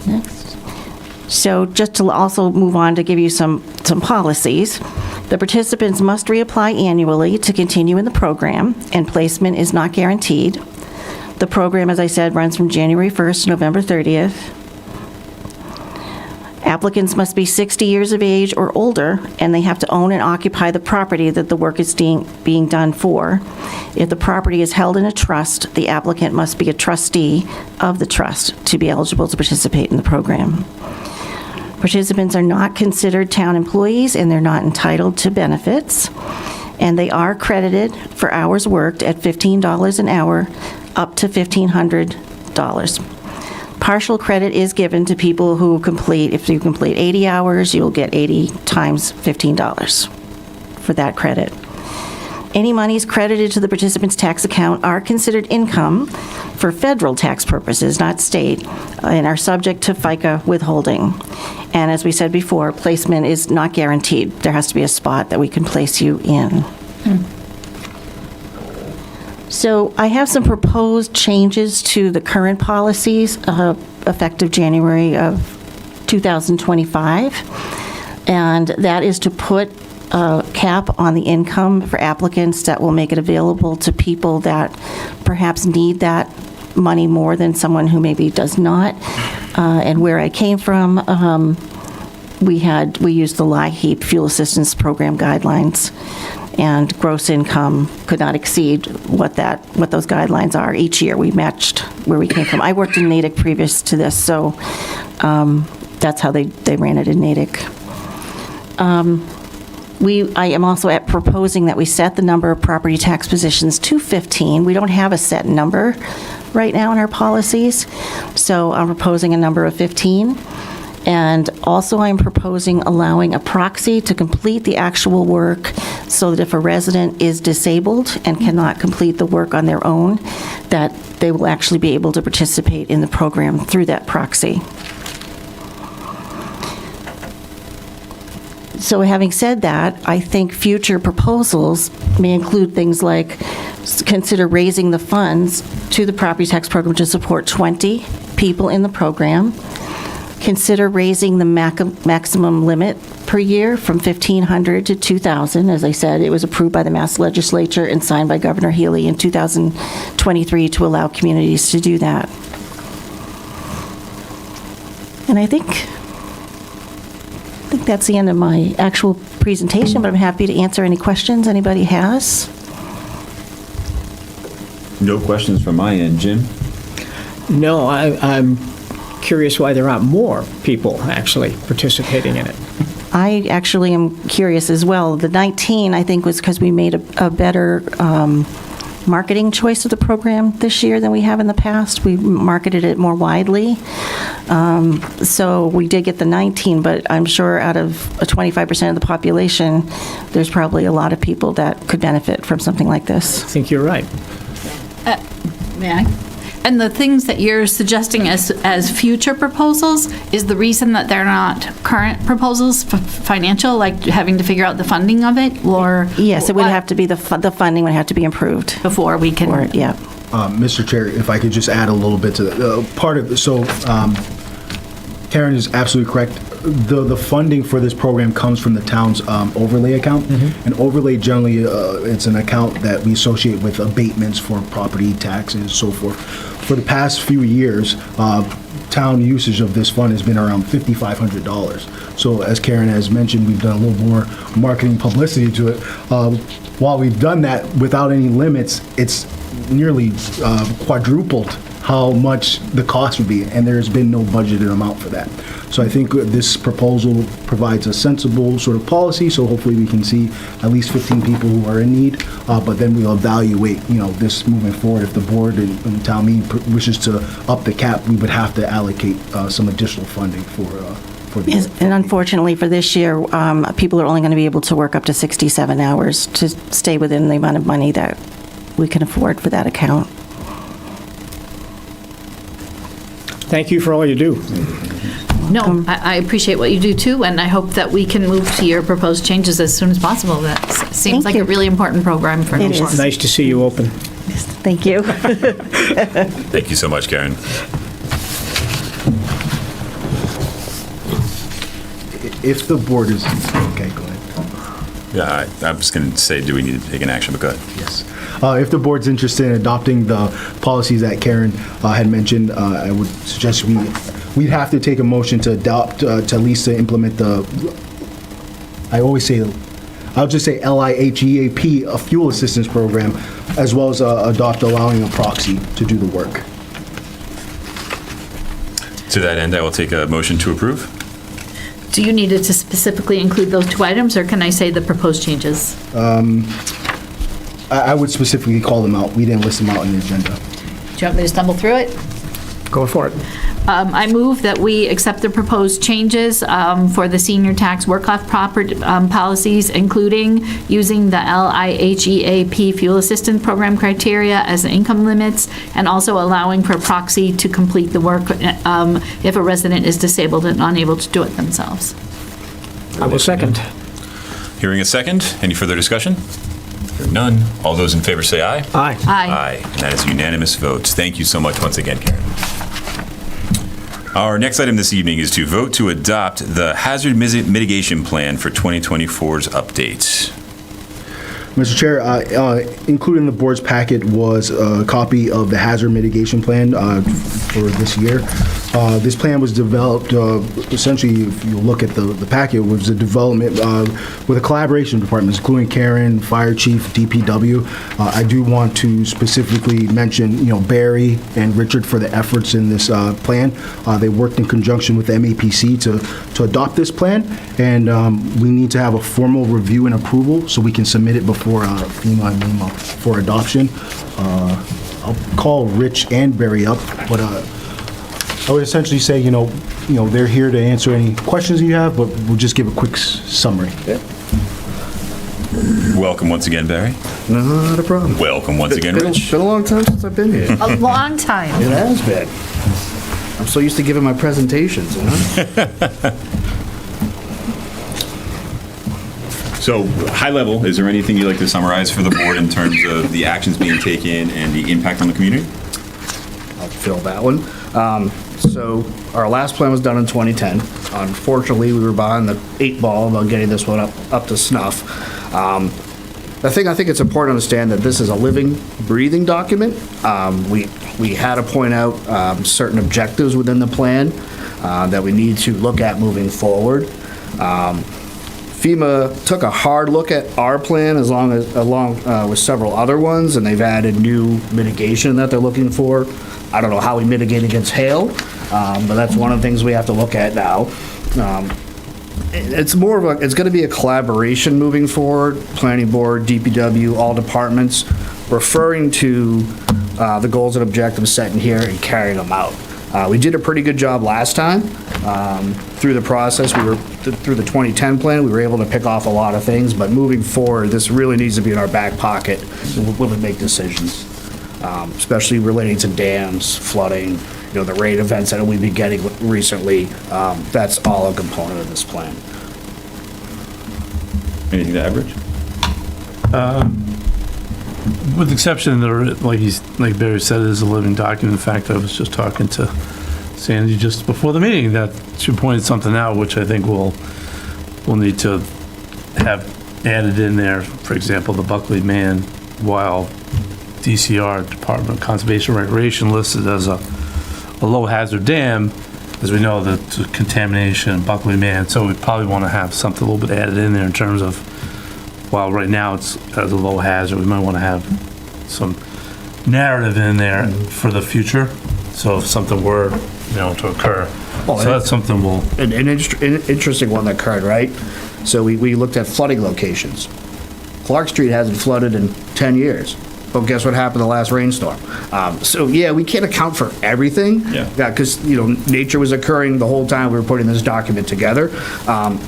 Next. So just to also move on to give you some policies. The participants must reapply annually to continue in the program, and placement is not guaranteed. The program, as I said, runs from January 1st to November 30th. Applicants must be 60 years of age or older, and they have to own and occupy the property that the work is being done for. If the property is held in a trust, the applicant must be a trustee of the trust to be eligible to participate in the program. Participants are not considered town employees, and they're not entitled to benefits, and they are credited for hours worked at $15 an hour up to $1,500. Partial credit is given to people who complete, if you complete 80 hours, you'll get 80 times $15 for that credit. Any monies credited to the participant's tax account are considered income for federal tax purposes, not state, and are subject to FICA withholding. And as we said before, placement is not guaranteed. There has to be a spot that we can place you in. So I have some proposed changes to the current policies effective January of 2025, and that is to put a cap on the income for applicants that will make it available to people that perhaps need that money more than someone who maybe does not. And where I came from, we used the LIHEAP Fuel Assistance Program guidelines, and gross income could not exceed what those guidelines are each year. We matched where we came from. I worked in Natick previous to this, so that's how they ran it in Natick. I am also proposing that we set the number of property tax positions to 15. We don't have a set number right now in our policies, so I'm proposing a number of 15. And also I'm proposing allowing a proxy to complete the actual work, so that if a resident is disabled and cannot complete the work on their own, that they will actually be able to participate in the program through that proxy. So having said that, I think future proposals may include things like consider raising the funds to the property tax program to support 20 people in the program. Consider raising the maximum limit per year from $1,500 to $2,000. As I said, it was approved by the Mass Legislature and signed by Governor Healy in 2023 to allow communities to do that. And I think that's the end of my actual presentation, but I'm happy to answer any questions anybody has. No questions from my end. Jim? No, I'm curious why there aren't more people actually participating in it. I actually am curious as well. The 19, I think, was because we made a better marketing choice of the program this year than we have in the past. We marketed it more widely. So we did get the 19, but I'm sure out of 25% of the population, there's probably a lot of people that could benefit from something like this. I think you're right. May I? And the things that you're suggesting as future proposals is the reason that they're not current proposals, financial, like having to figure out the funding of it, or? Yes, it would have to be, the funding would have to be improved. Before we can. Yeah. Mr. Chair, if I could just add a little bit to that. Part of, so Karen is absolutely correct. The funding for this program comes from the town's overlay account. And overlay generally, it's an account that we associate with abatements for property taxes, so forth. For the past few years, town usage of this fund has been around $5,500. So as Karen has mentioned, we've done a little more marketing publicity to it. While we've done that without any limits, it's nearly quadrupled how much the cost would be, and there's been no budgeted amount for that. So I think this proposal provides a sensible sort of policy, so hopefully we can see at least 15 people who are in need, but then we'll evaluate, this moving forward. If the board and the town meeting wishes to up the cap, we would have to allocate some additional funding for the. Yes, and unfortunately for this year, people are only going to be able to work up to 67 hours to stay within the amount of money that we can afford for that account. Thank you for all you do. No, I appreciate what you do too, and I hope that we can move to your proposed changes as soon as possible. That seems like a really important program for It Norfolk. is. Nice to see you open. Thank you. Thank you so much, Karen. If the board is, okay, go ahead. Yeah, I'm just going to say, do we need to take an action? But go ahead. Yes. If the board's interested in adopting the policies that Karen had mentioned, I would suggest we'd have to take a motion to adopt, to at least to implement I'll just say LIHEAP, a fuel assistance program, as well as adopt allowing a proxy to do the work. To that end, I will take a motion to approve. Do you need it to specifically include those two items, or can I say the proposed changes? I would specifically call them out. We didn't list them out in the agenda. Do you want me to stumble through it? Go for it. I move that we accept the proposed changes for the senior tax work-off policies, including using the LIHEAP fuel assistance program criteria as the income limits, and also allowing for proxy to complete the work if a resident is disabled and unable to do it themselves. I will second. Hearing a second. Any further discussion? Hearing none. All those in favor say aye. Aye. Aye. And that is unanimous votes. Thank you so much once again, Karen. Our next item this evening is to vote to adopt the Hazard Mitigation Plan for 2024's update. Mr. Chair, included in the board's packet was a copy of the hazard mitigation plan for this year. This plan was developed, essentially, if you look at the packet, was a development with a collaboration of departments, including Karen, Fire Chief, DPW. I do want to specifically mention, Barry and Richard for the efforts in this plan. They worked in conjunction with MAPC to adopt this plan, and we need to have a formal review and approval so we can submit it before FEMA and NEMA for adoption. I'll call Rich and Barry up, but I would essentially say, they're here to answer any questions you have, but we'll just give a quick summary. Yeah. Welcome once again, Barry. Not a problem. Welcome once again, Rich. It's been a long time since I've been here. A long time. It has been. I'm so used to giving my presentations, So, high level, is there anything you'd like to summarize for the board in terms of the actions being taken and the impact on the community? I'll fill that one. So our last plan was done in 2010. Unfortunately, we were behind the 8 ball about getting this one up to snuff. I think it's important to understand that this is a living, breathing document. We had to point out certain objectives within the plan. that we need to look at moving forward. FEMA took a hard look at our plan along with several other ones, and they've added new mitigation that they're looking for. I don't know how we mitigate against hail, but that's one of the things we have to look at now. It's going to be a collaboration moving forward, planning board, DPW, all departments, referring to the goals and objectives set in here and carrying them out. We did a pretty good job last time. Through the process, through the 2010 plan, we were able to pick off a lot of things, but moving forward, this really needs to be in our back pocket when we make decisions, especially relating to dams, flooding, the rain events that we've been getting recently. That's all a component of this plan. Anything to add, Rich? With the exception, like Barry said, it is a living document. In fact, I was just talking to Sandy just before the meeting that she pointed something out, which I think we'll need to have added in there. For example, the Buckley Man, while DCR, Department of Conservation and Recreation, listed as a low hazard dam, as we know, the contamination, Buckley Man. So we probably want to have something a little bit added in there in terms of, while right now it's as a low hazard, we might want to have some narrative in there for the future. So if something were, to occur. So that's something we'll... An interesting one that occurred, right? So we looked at flooding locations. Clark Street hasn't flooded in 10 years. But guess what happened the last rainstorm? So yeah, we can't account for everything. Yeah. Because nature was occurring the whole time we were putting this document together.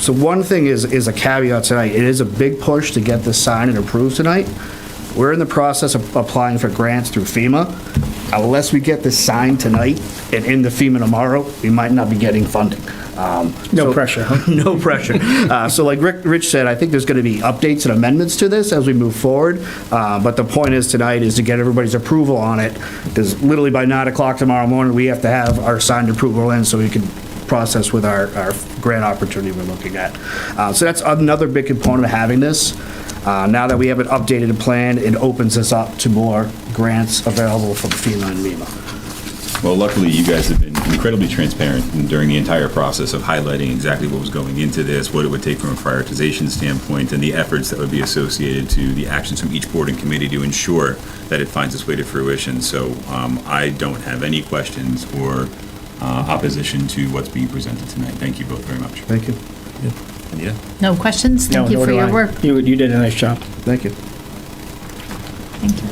So one thing is a caveat tonight. It is a big push to get this signed and approved tonight. We're in the process of applying for grants through FEMA. Unless we get this signed tonight and in the FEMA tomorrow, we might not be getting funding. No pressure. No pressure. So like Rich said, I think there's going to be updates and amendments to this as we move forward. But the point is tonight is to get everybody's approval on it, because literally by 9 o'clock tomorrow morning, we have to have our signed approval in so we can process with our grant opportunity we're looking at. So that's another big component of having this. Now that we have an updated plan, it opens us up to more grants available from FEMA and MEMA. Well, luckily, you guys have been incredibly transparent during the entire process of highlighting exactly what was going into this, what it would take from a prioritization standpoint, and the efforts that would be associated to the actions from each board and committee to ensure that it finds its way to fruition. So I don't have any questions or opposition to what's being presented tonight. Thank you both very much. Thank you. Anita? No questions? Thank you for your work. You did a nice job. Thank you. Thank you.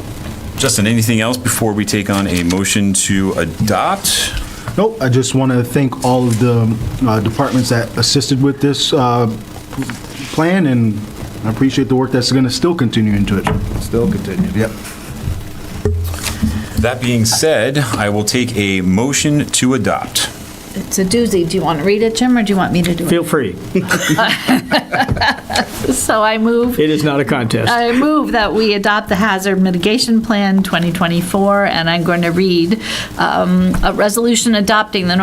Justin, anything else before we take on a motion to adopt? Nope, I just want to thank all of the departments that assisted with this plan, and I appreciate the work that's going to still continue into it. Still continue. Yep. That being said, I will take a motion to adopt. It's a doozy. Do you want to read it, Jim, or do you want me to do it? Feel free. So I move... It is not a contest. I move that we adopt the Hazard Mitigation Plan 2024, and I'm going to read a resolution adopting the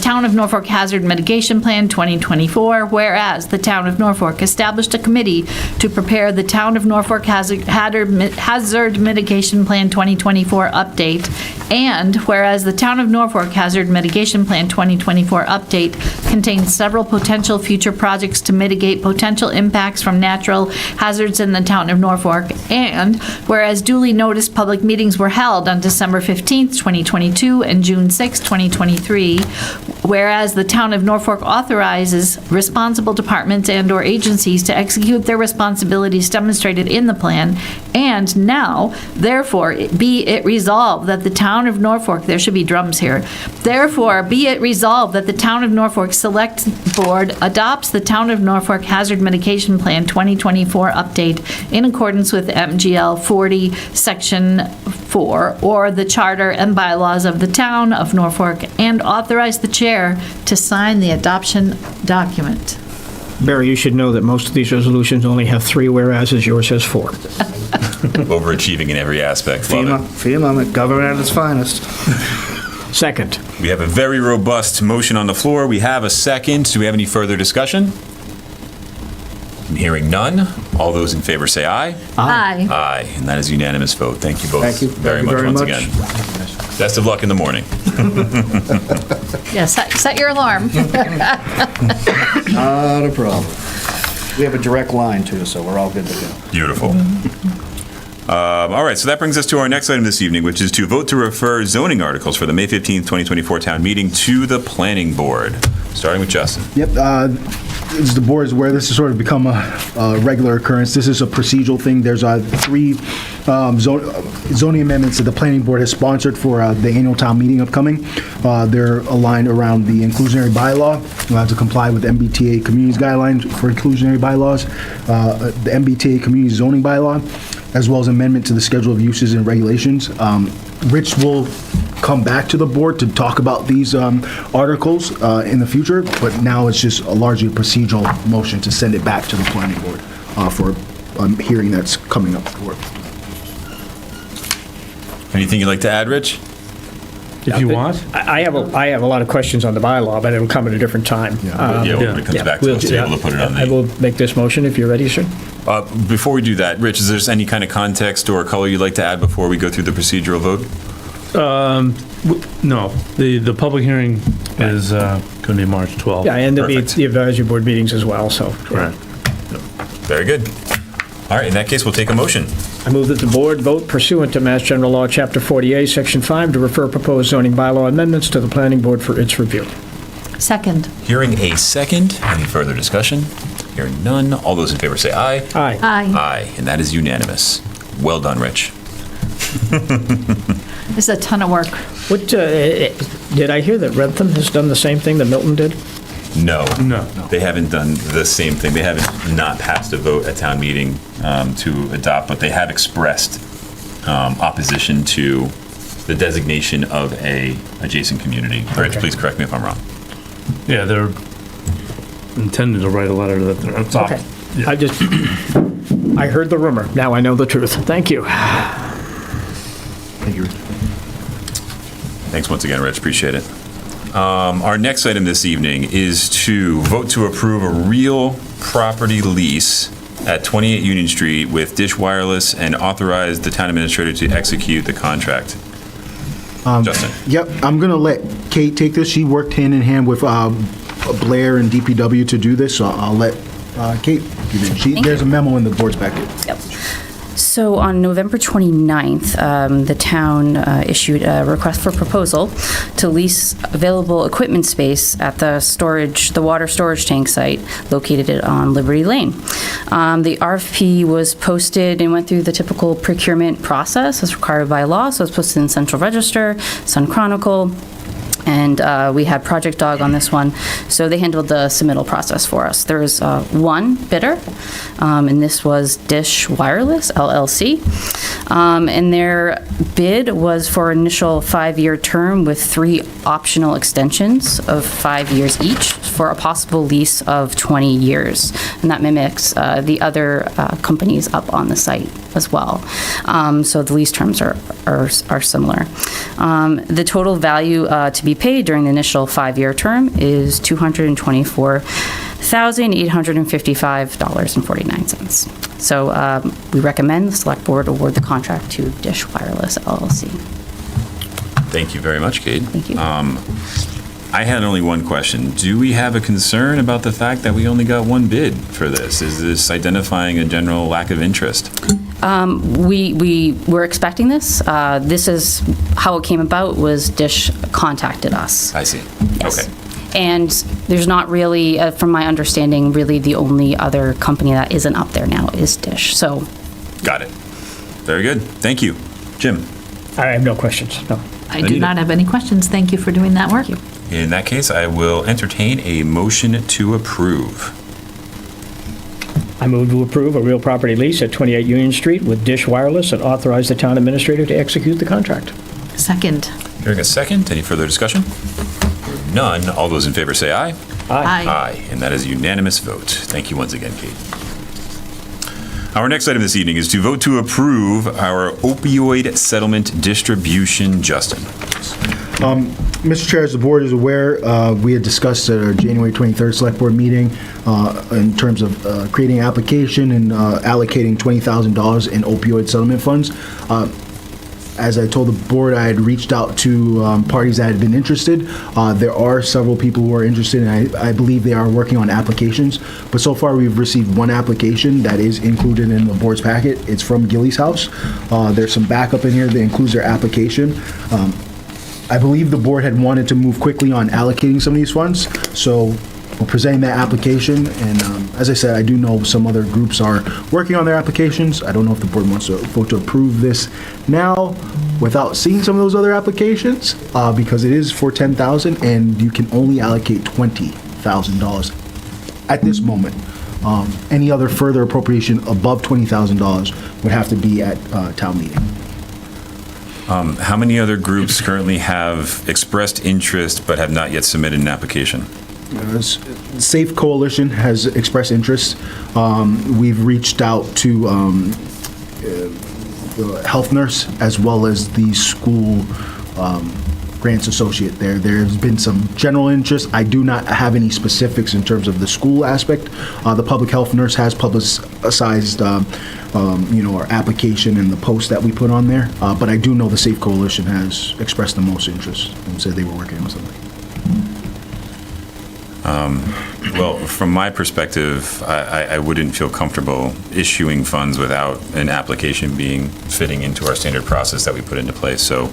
Town of Norfolk Hazard Mitigation Plan 2024, whereas the Town of Norfolk established a committee to prepare the Town of Norfolk Hazard Mitigation Plan 2024 update, and whereas the Town of Norfolk Hazard Mitigation Plan 2024 update contains several potential future projects to mitigate potential impacts from natural hazards in the Town of Norfolk, and whereas duly noticed public meetings were held on December 15th, 2022 and June 6th, 2023, whereas the Town of Norfolk authorizes responsible departments and/or agencies to execute their responsibilities demonstrated in the plan, and now, therefore, be it resolved that the Town of Norfolk, there should be drums here, therefore, be it resolved that the Town of Norfolk Select Board adopts the Town of Norfolk Hazard Mitigation Plan 2024 update in accordance with MGL 40, Section 4, or the Charter and bylaws of the Town of Norfolk, and authorize the chair to sign the adoption document. Barry, you should know that most of these resolutions only have 3, whereas yours has 4. Overachieving in every aspect. FEMA, government at its finest. Second. We have a very robust motion on the floor. We have a second. Do we have any further discussion? I'm Hearing none, all those in favor say aye. Aye. Aye, and that is a unanimous vote. Thank you both Thank you. very Thank you much very once much. again. Best of luck in the morning. Yeah, set your alarm. Not a problem. We have a direct line too, so we're all good to go. Beautiful. All right, so that brings us to our next item this evening, which is to vote to refer zoning articles for the May 15th, 2024 town meeting to the planning board, starting with Justin. Yep, as the board is aware, this has sort of become a regular occurrence. This is a procedural thing. There's 3 zoning amendments that the planning board has sponsored for the annual town meeting upcoming. They're aligned around the inclusionary bylaw to comply with MBTA communities guidelines for inclusionary bylaws, the MBTA community zoning bylaw, as well as amendment to the schedule of uses and regulations. Rich will come back to the board to talk about these articles in the future, but now it's just largely a procedural motion to send it back to the planning board for a hearing that's coming up for it. Anything you'd like to add, Rich? If you want. I have a lot of questions on the bylaw, but it'll come at a different time. Yeah, when it comes back to us, to be able to put it on I will make this motion if you're ready, sir. Before we do that, Rich, is there any kind of context or color you'd like to add before we go through the procedural vote? No, the public hearing is going to be March 12th. Yeah, and Perfect. the advisory board meetings as well, so. Right. Very good. All right, in that case, we'll take a motion. I move that the board vote pursuant to Mass General Law, Chapter 48, Section 5, to refer proposed zoning bylaw amendments to the planning board for its review. Second. Hearing a second. Any further discussion? Hearing none. All those in favor say aye. Aye. Aye. Aye, and that is unanimous. Well done, Rich. It's a ton of work. What, did I hear that Rentham has done the same thing that Milton did? No. No. They haven't done the same thing. They haven't not passed a vote at town meeting to adopt, but they have expressed opposition to the designation of a adjacent community. Rich, please correct me if I'm wrong. Yeah, they're intending to write a letter that they're adopting. Okay. I heard the rumor. Now I know the truth. Thank you. Thank you, Rich. Thanks once again, Rich. Appreciate it. Our next item this evening is to vote to approve a real property lease at 28 Union Street with Dish Wireless and authorize the town administrator to execute the contract. Justin. Yep, I'm going to let Kate take this. She worked hand in hand with Blair and DPW to do this, so I'll let Kate give it. There's a memo in the board's packet. Yep. So on November 29th, the town issued a request for proposal to lease available equipment space at the water storage tank site located on Liberty Lane. The RFP was posted and went through the typical procurement process as required by law. So it's posted in Central Register, Sun Chronicle, and we had Project Dog on this one. So they handled the submittal process for us. There was one bidder, and this was Dish Wireless, LLC. And their bid was for an initial 5-year term with 3 optional extensions of 5 years each for a possible lease of 20 years. And that mimics the other companies up on the site as well. So the lease terms are similar. The total value to be paid during the initial 5-year term is $224,855.49. So we recommend the select board award the contract to Dish Wireless LLC. Thank you very much, Kate. Thank you. I had only one question. Do we have a concern about the fact that we only got one bid for this? Is this identifying a general lack of interest? We were expecting this. This is how it came about, was Dish contacted us. I see. Yes. Okay. And there's not really, from my understanding, really the only other company that isn't up there now is Dish. So. Got it. Very good. Thank you. Jim? I have no questions, no. I do not have any questions. Thank you for doing that work. In that case, I will entertain a motion to approve. I move to approve a real property lease at 28 Union Street with Dish Wireless and authorize the town administrator to execute the contract. Second. Hearing a second. Any further discussion? None. All those in favor say aye. Aye. Aye. And that is a unanimous vote. Thank you once again, Kate. Our next item this evening is to vote to approve our opioid settlement distribution. Justin. Mr. Chair, as the board is aware, we had discussed at our January 23rd Select Board meeting in terms of creating an application and allocating $20,000 in opioid settlement funds. As I told the board, I had reached out to parties that had been interested. There are several people who are interested, and I believe they are working on applications. But so far, we've received one application that is included in the board's packet. It's from Gillies House. There's some backup in here that includes their application. I believe the board had wanted to move quickly on allocating some of these funds, so we're presenting that application, and as I said, I do know some other groups are working on their applications. I don't know if the board wants to vote to approve this now without seeing some of those other applications, because it is for $10,000, and you can only allocate $20,000 at this moment. Any other further appropriation above $20,000 would have to be at town meeting. How many other groups currently have expressed interest but have not yet submitted an application? Safe Coalition has expressed interest. We've reached out to the health nurse as well as the school grants associate there. There's been some general interest. I do not have any specifics in terms of the school aspect. The public health nurse has publicized our application and the post that we put on there. But I do know the Safe Coalition has expressed the most interest and said they were working on something. Well, from my perspective, I wouldn't feel comfortable issuing funds without an application fitting into our standard process that we put into place. So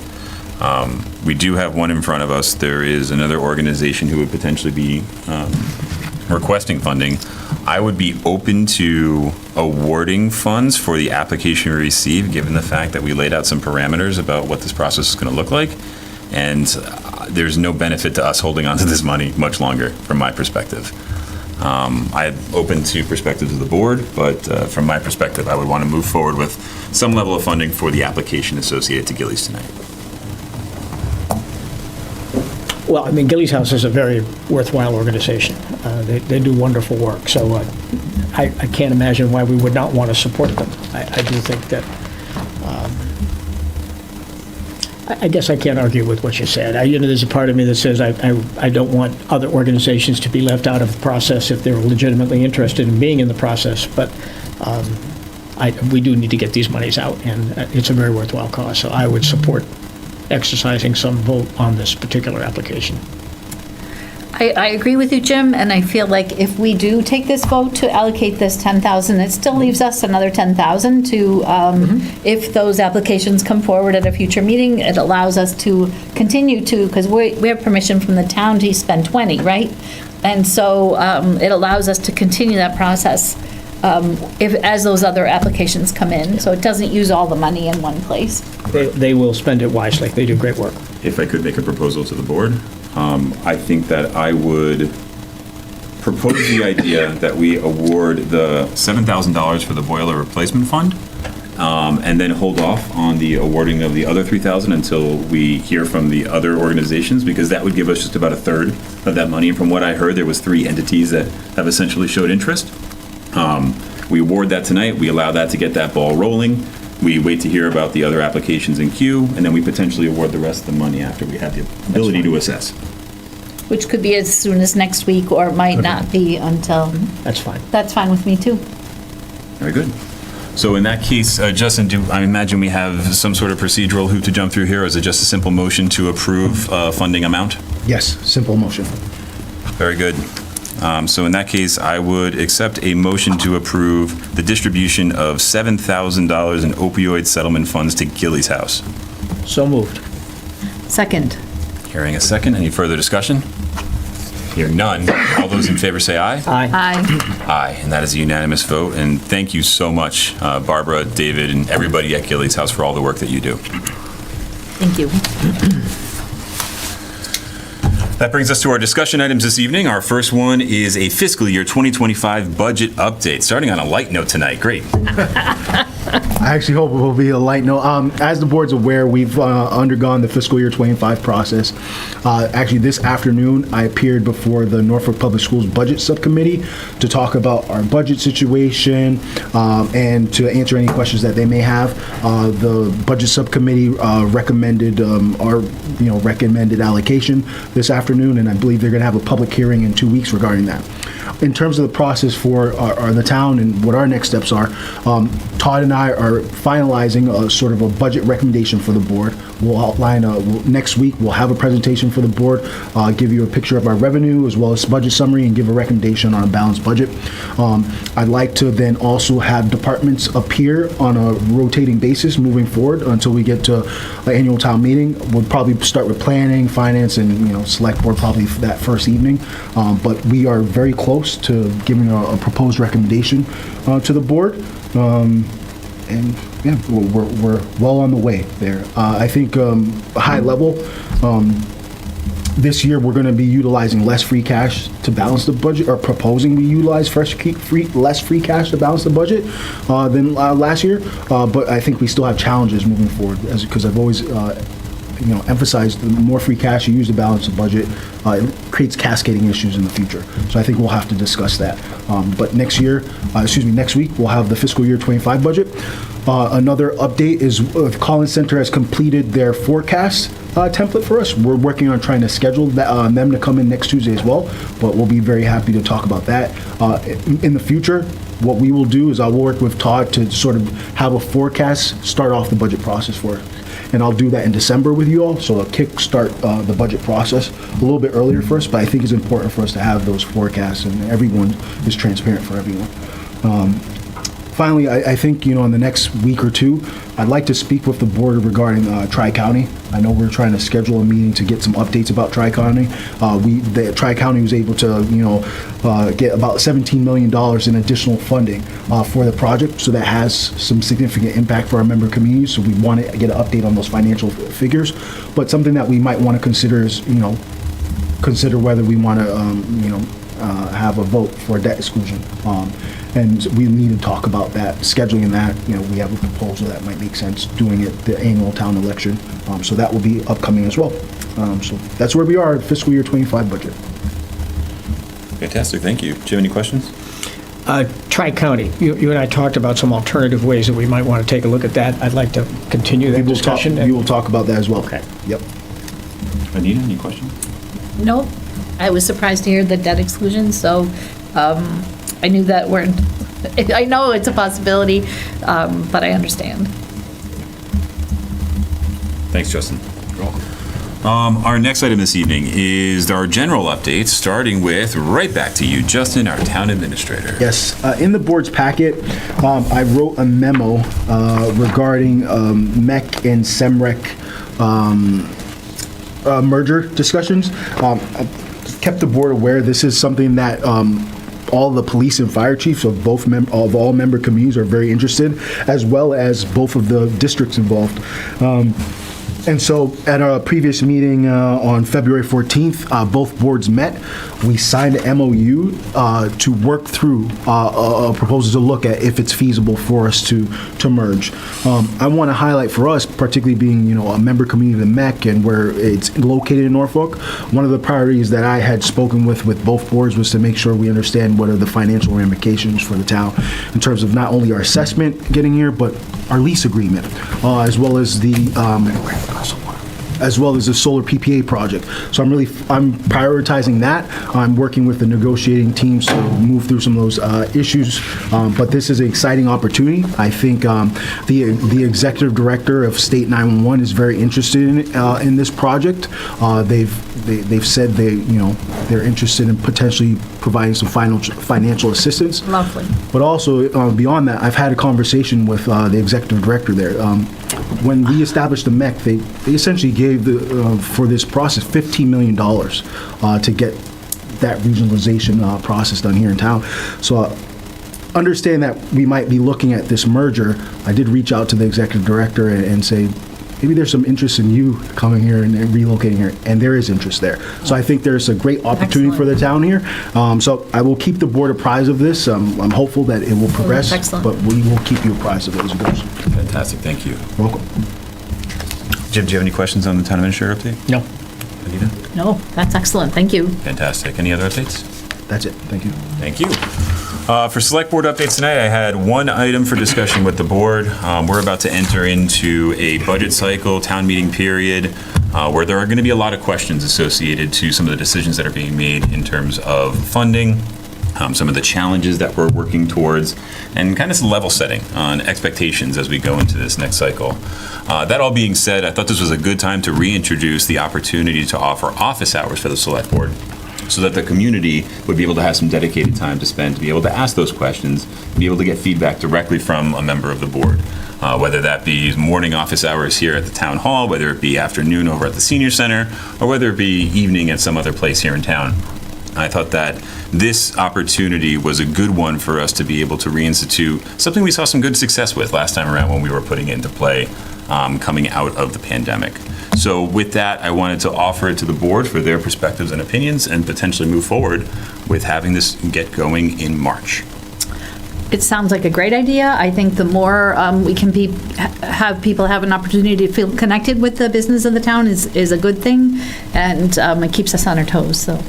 we do have one in front of us. There is another organization who would potentially be requesting funding. I would be open to awarding funds for the application we receive, given the fact that we laid out some parameters about what this process is going to look like. And there's no benefit to us holding on to this money much longer, from my perspective. I'm open to perspectives of the board, but from my perspective, I would want to move forward with some level of funding for the application associated to Gillies tonight. Well, I mean, Gillies House is a very worthwhile organization. They do wonderful work, so I can't imagine why we would not want to support them. I do think that, I guess I can't argue with what you said. There's a part of me that says I don't want other organizations to be left out of the process if they're legitimately interested in being in the process, but we do need to get these monies out, and it's a very worthwhile cause, so I would support exercising some vote on this particular application. I agree with you, Jim, and I feel like if we do take this vote to allocate this $10,000, it still leaves us another $10,000 to, if those applications come forward at a future meeting, it allows us to continue to, because we have permission from the town to spend $20,000, right? And so it allows us to continue that process as those other applications come in, so it doesn't use all the money in one place. They will spend it wisely. They do great work. If I could make a proposal to the board, I think that I would propose the idea that we award the $7,000 for the boiler replacement fund, and then hold off on the awarding of the other $3,000 until we hear from the other organizations, because that would give us just about a third of that money. And from what I heard, there was 3 entities that have essentially showed interest. We award that tonight. We allow that to get that ball rolling. We wait to hear about the other applications in queue, and then we potentially award the rest of the money after we have the ability to assess. Which could be as soon as next week, or it might not be until... That's fine. That's fine with me, too. Very good. So in that case, Justin, I imagine we have some sort of procedural hoop to jump through here, or is it just a simple motion to approve funding amount? Yes, simple motion. Very good. So in that case, I would accept a motion to approve the distribution of $7,000 in opioid settlement funds to Gillies House. So moved. Second. Hearing a second. Any further discussion? Hearing none. All those in favor say aye. Aye. Aye. Aye, and that is a unanimous vote. And thank you so much, Barbara, David, and everybody at Gillies House for all the work that you do. Thank you. That brings us to our discussion items this evening. Our first one is a fiscal year 2025 budget update. Starting on a light note tonight. Great. I actually hope it will be a light note. As the board's aware, we've undergone the fiscal year 25 process. Actually, this afternoon, I appeared before the Norfolk Public Schools Budget Subcommittee to talk about our budget situation and to answer any questions that they may have. The Budget Subcommittee recommended our recommended allocation this afternoon, and I believe they're going to have a public hearing in 2 weeks regarding that. In terms of the process for the town and what our next steps are, Todd and I are finalizing a sort of a budget recommendation for the board. We'll outline, next week, we'll have a presentation for the board, give you a picture of our revenue as well as budget summary and give a recommendation on a balanced budget. I'd like to then also have departments appear on a rotating basis moving forward until we get to the annual town meeting. We'll probably start with planning, finance, and select board probably that first evening. But we are very close to giving a proposed recommendation to the board. And yeah, we're well on the way there. I think high level, this year we're going to be utilizing less free cash to balance the budget, or proposing we utilize less free cash to balance the budget than last year. But I think we still have challenges moving forward, because I've always emphasized the more free cash you use to balance the budget, it creates cascading issues in the future. So I think we'll have to discuss that. But next week, we'll have the fiscal year 25 budget. Another update is Collins Center has completed their forecast template for us. We're working on trying to schedule them to come in next Tuesday as well, but we'll be very happy to talk about that. In the future, what we will do is I'll work with Todd to sort of have a forecast start off the budget process for it. And I'll do that in December with you all, so I'll kickstart the budget process a little bit earlier for us, but I think it's important for us to have those forecasts and everyone is transparent for everyone. Finally, I think, in the next week or two, I'd like to speak with the board regarding Tri-County. I know we're trying to schedule a meeting to get some updates about Tri-County. The Tri-County was able to, get about $17 million in additional funding for the project, so that has some significant impact for our member communities. So we want to get an update on those financial figures. But something that we might want to consider is, consider whether we want to, have a vote for a debt exclusion. And we need to talk about that, scheduling that. We have a proposal that might make sense doing it the annual town election. So that will be upcoming as well. So that's where we are, fiscal year 25 budget. Fantastic, thank you. Do you have any questions? Tri-County, you and I talked about some alternative ways that we might want to take a look at that. I'd like to continue that discussion. We will talk about that as well. Okay. Yep. Anita, any questions? Nope. I was surprised to hear the debt exclusion, so I knew that I know it's a possibility, but I understand. Thanks, Justin. You're welcome. Our next item this evening is our general update, starting with right back to you, Justin, our town administrator. Yes. In the board's packet, I wrote a memo regarding MEC and SEMREC merger discussions. I kept the board aware this is something that all the police and fire chiefs of all member communities are very interested, as well as both of the districts involved. And so at our previous meeting on February 14th, both boards met. We signed an MOU to work through a proposal to look at if it's feasible for us to merge. I want to highlight for us, particularly being a member community of the MEC and where it's located in Norfolk, one of the priorities that I had spoken with both boards was to make sure we understand what are the financial ramifications for the town in terms of not only our assessment getting here, but our lease agreement, as well as the solar PPA project. So I'm prioritizing that. I'm working with the negotiating teams to move through some of those issues. But this is an exciting opportunity. I think the executive director of State 911 is very interested in this project. They've said they're interested in potentially providing some financial assistance. Lovely. But also beyond that, I've had a conversation with the executive director there. When we established the MEC, they essentially gave for this process $15 million to get that regionalization process done here in town. So understand that we might be looking at this merger. I did reach out to the executive director and say, maybe there's some interest in you coming here and relocating here, and there is interest there. So I think there's a great opportunity for the town here. So I will keep the board apprised of this. I'm hopeful that it will progress, excellent. but we will keep you apprised of it as it goes. Fantastic, thank you. Welcome. Jim, do you have any questions on the town administrator update? No. Anita? No, that's excellent. Thank you. Fantastic. Any other updates? That's it. Thank you. Thank you. For select board updates tonight, I had one item for discussion with the board. We're about to enter into a budget cycle, town meeting period, where there are going to be a lot of questions associated to some of the decisions that are being made in terms of funding, some of the challenges that we're working towards, and kind of some level setting on expectations as we go into this next cycle. That all being said, I thought this was a good time to reintroduce the opportunity to offer office hours for the select board, so that the community would be able to have some dedicated time to spend, to be able to ask those questions, be able to get feedback directly from a member of the board, whether that be morning office hours here at the town hall, whether it be afternoon over at the senior center, or whether it be evening at some other place here in town. I thought that this opportunity was a good one for us to be able to reinstitute something we saw some good success with last time around when we were putting it into play coming out of the pandemic. So with that, I wanted to offer it to the board for their perspectives and opinions and potentially move forward with having this get going in March. It sounds like a great idea. I think the more we can have people have an opportunity to feel connected with the business of the town is a good thing, and it keeps us on our toes, so.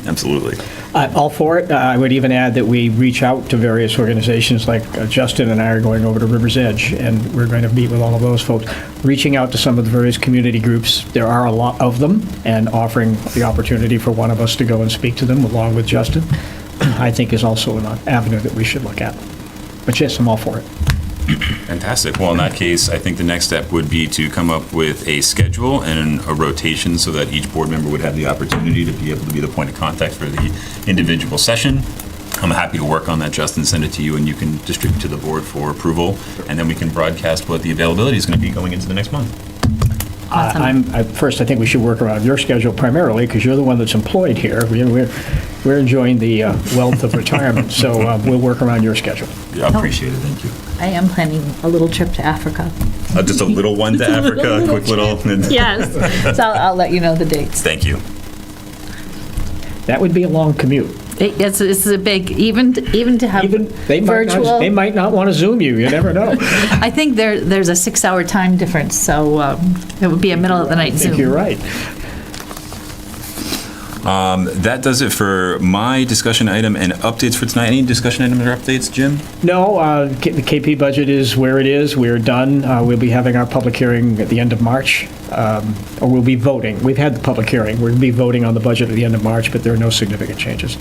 Absolutely. All for it. I would even add that we reach out to various organizations, like Justin and I are going over to River's Edge, and we're going to meet with all of those folks, reaching out to some of the various community groups. There are a lot of them, and offering the opportunity for one of us to go and speak to them along with Justin, I think is also an avenue that we should look at. But yes, I'm all for it. Fantastic. Well, in that case, I think the next step would be to come up with a schedule and a rotation so that each board member would have the opportunity to be able to be the point of contact for the individual session. I'm happy to work on that, Justin, send it to you, and you can distribute to the board for approval, and then we can broadcast what the availability is going to be going into the next month. Awesome. First, I think we should work around your schedule primarily, because you're the one that's employed here. We're enjoying the wealth of retirement, so we'll work around your schedule. Yeah, I appreciate it. Thank you. I am planning a little trip to Africa. Just a little one to Africa, a quick little. Yes. So I'll let you know the dates. Thank you. That would be a long commute. It's a big, even to have virtual. They might not want to Zoom you. You never know. I think there's a 6-hour time difference, so it would be a middle of the night Zoom. I think you're right. That does it for my discussion item and updates for tonight. Any discussion items or updates, Jim? No, the KP budget is where it is. We're done. We'll be having our public hearing at the end of March, or we'll be voting. We've had the public hearing. We'll be voting on the budget at the end of March, but there are no significant changes.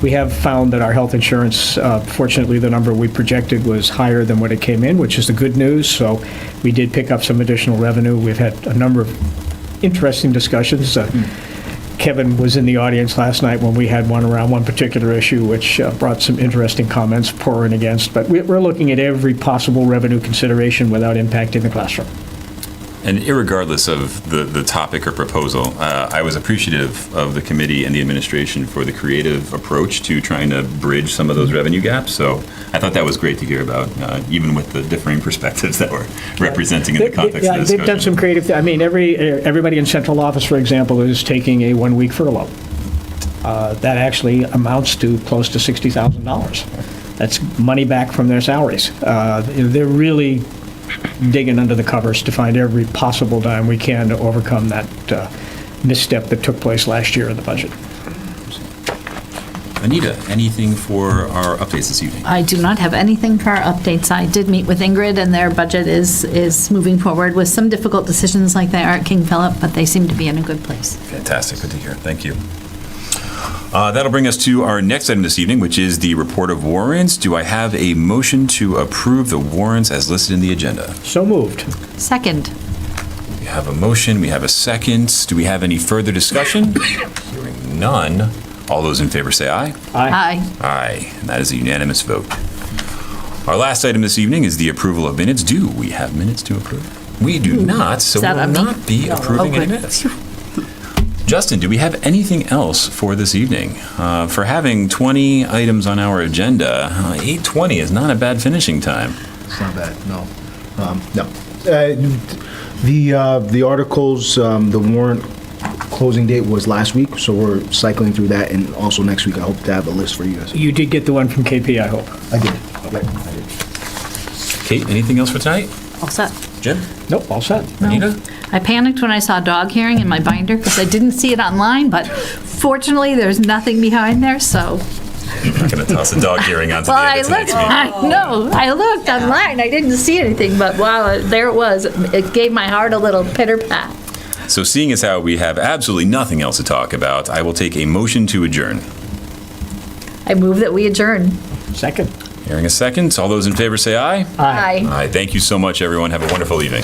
We have found that our health insurance, fortunately, the number we projected was higher than what it came in, which is the good news. So we did pick up some additional revenue. We've had a number of interesting discussions. Kevin was in the audience last night when we had one around one particular issue, which brought some interesting comments for and against. But we're looking at every possible revenue consideration without impacting the classroom. And irregardless of the topic or proposal, I was appreciative of the committee and the administration for the creative approach to trying to bridge some of those revenue gaps. So I thought that was great to hear about, even with the differing perspectives that we're representing in the context of the discussion. They've done some creative, everybody in central office, for example, is taking a 1-week furlough. That actually amounts to close to $60,000. That's money back from their salaries. They're really digging under the covers to find every possible dime we can to overcome that misstep that took place last year in the budget. Anita, anything for our updates this evening? I do not have anything for our updates. I did meet with Ingrid, and their budget is moving forward with some difficult decisions like they are at King Philip, but they seem to be in a good place. Fantastic. Good to hear. Thank you. That'll bring us to our next item this evening, which is the report of warrants. Do I have a motion to approve the warrants as listed in the agenda? So moved. Second. We have a motion. We have a second. Do we have any further discussion? Hearing none. All those in favor say aye. Aye. Aye. And that is a unanimous vote. Our last item this evening is the approval of minutes. Do we have minutes to approve? We do not, so we will not be approving any minutes. Justin, do we have anything else for this evening? For having 20 items on our agenda, 8:20 is not a bad finishing time. It's not bad, no. No. The articles, the warrant closing date was last week, so we're cycling through that, and also next week I hope to have a list for you guys. You did get the one from KP, I hope. I did. Yep, I did. Kate, anything else for tonight? All set. Jim? Nope, all set. Anita? I panicked when I saw dog hearing in my binder because I didn't see it online, but fortunately, there's nothing behind there, so. I'm not going to toss a dog hearing onto Well, the I end of tonight's looked, meeting. I looked online, I didn't see anything, but wow, there it was. It gave my heart a little pitter pat. So seeing as how we have absolutely nothing else to talk about, I will take a motion to adjourn. I move that we adjourn. Second. Hearing a second. All those in favor say aye. Aye. Aye. Thank you so much, everyone. Have a wonderful evening.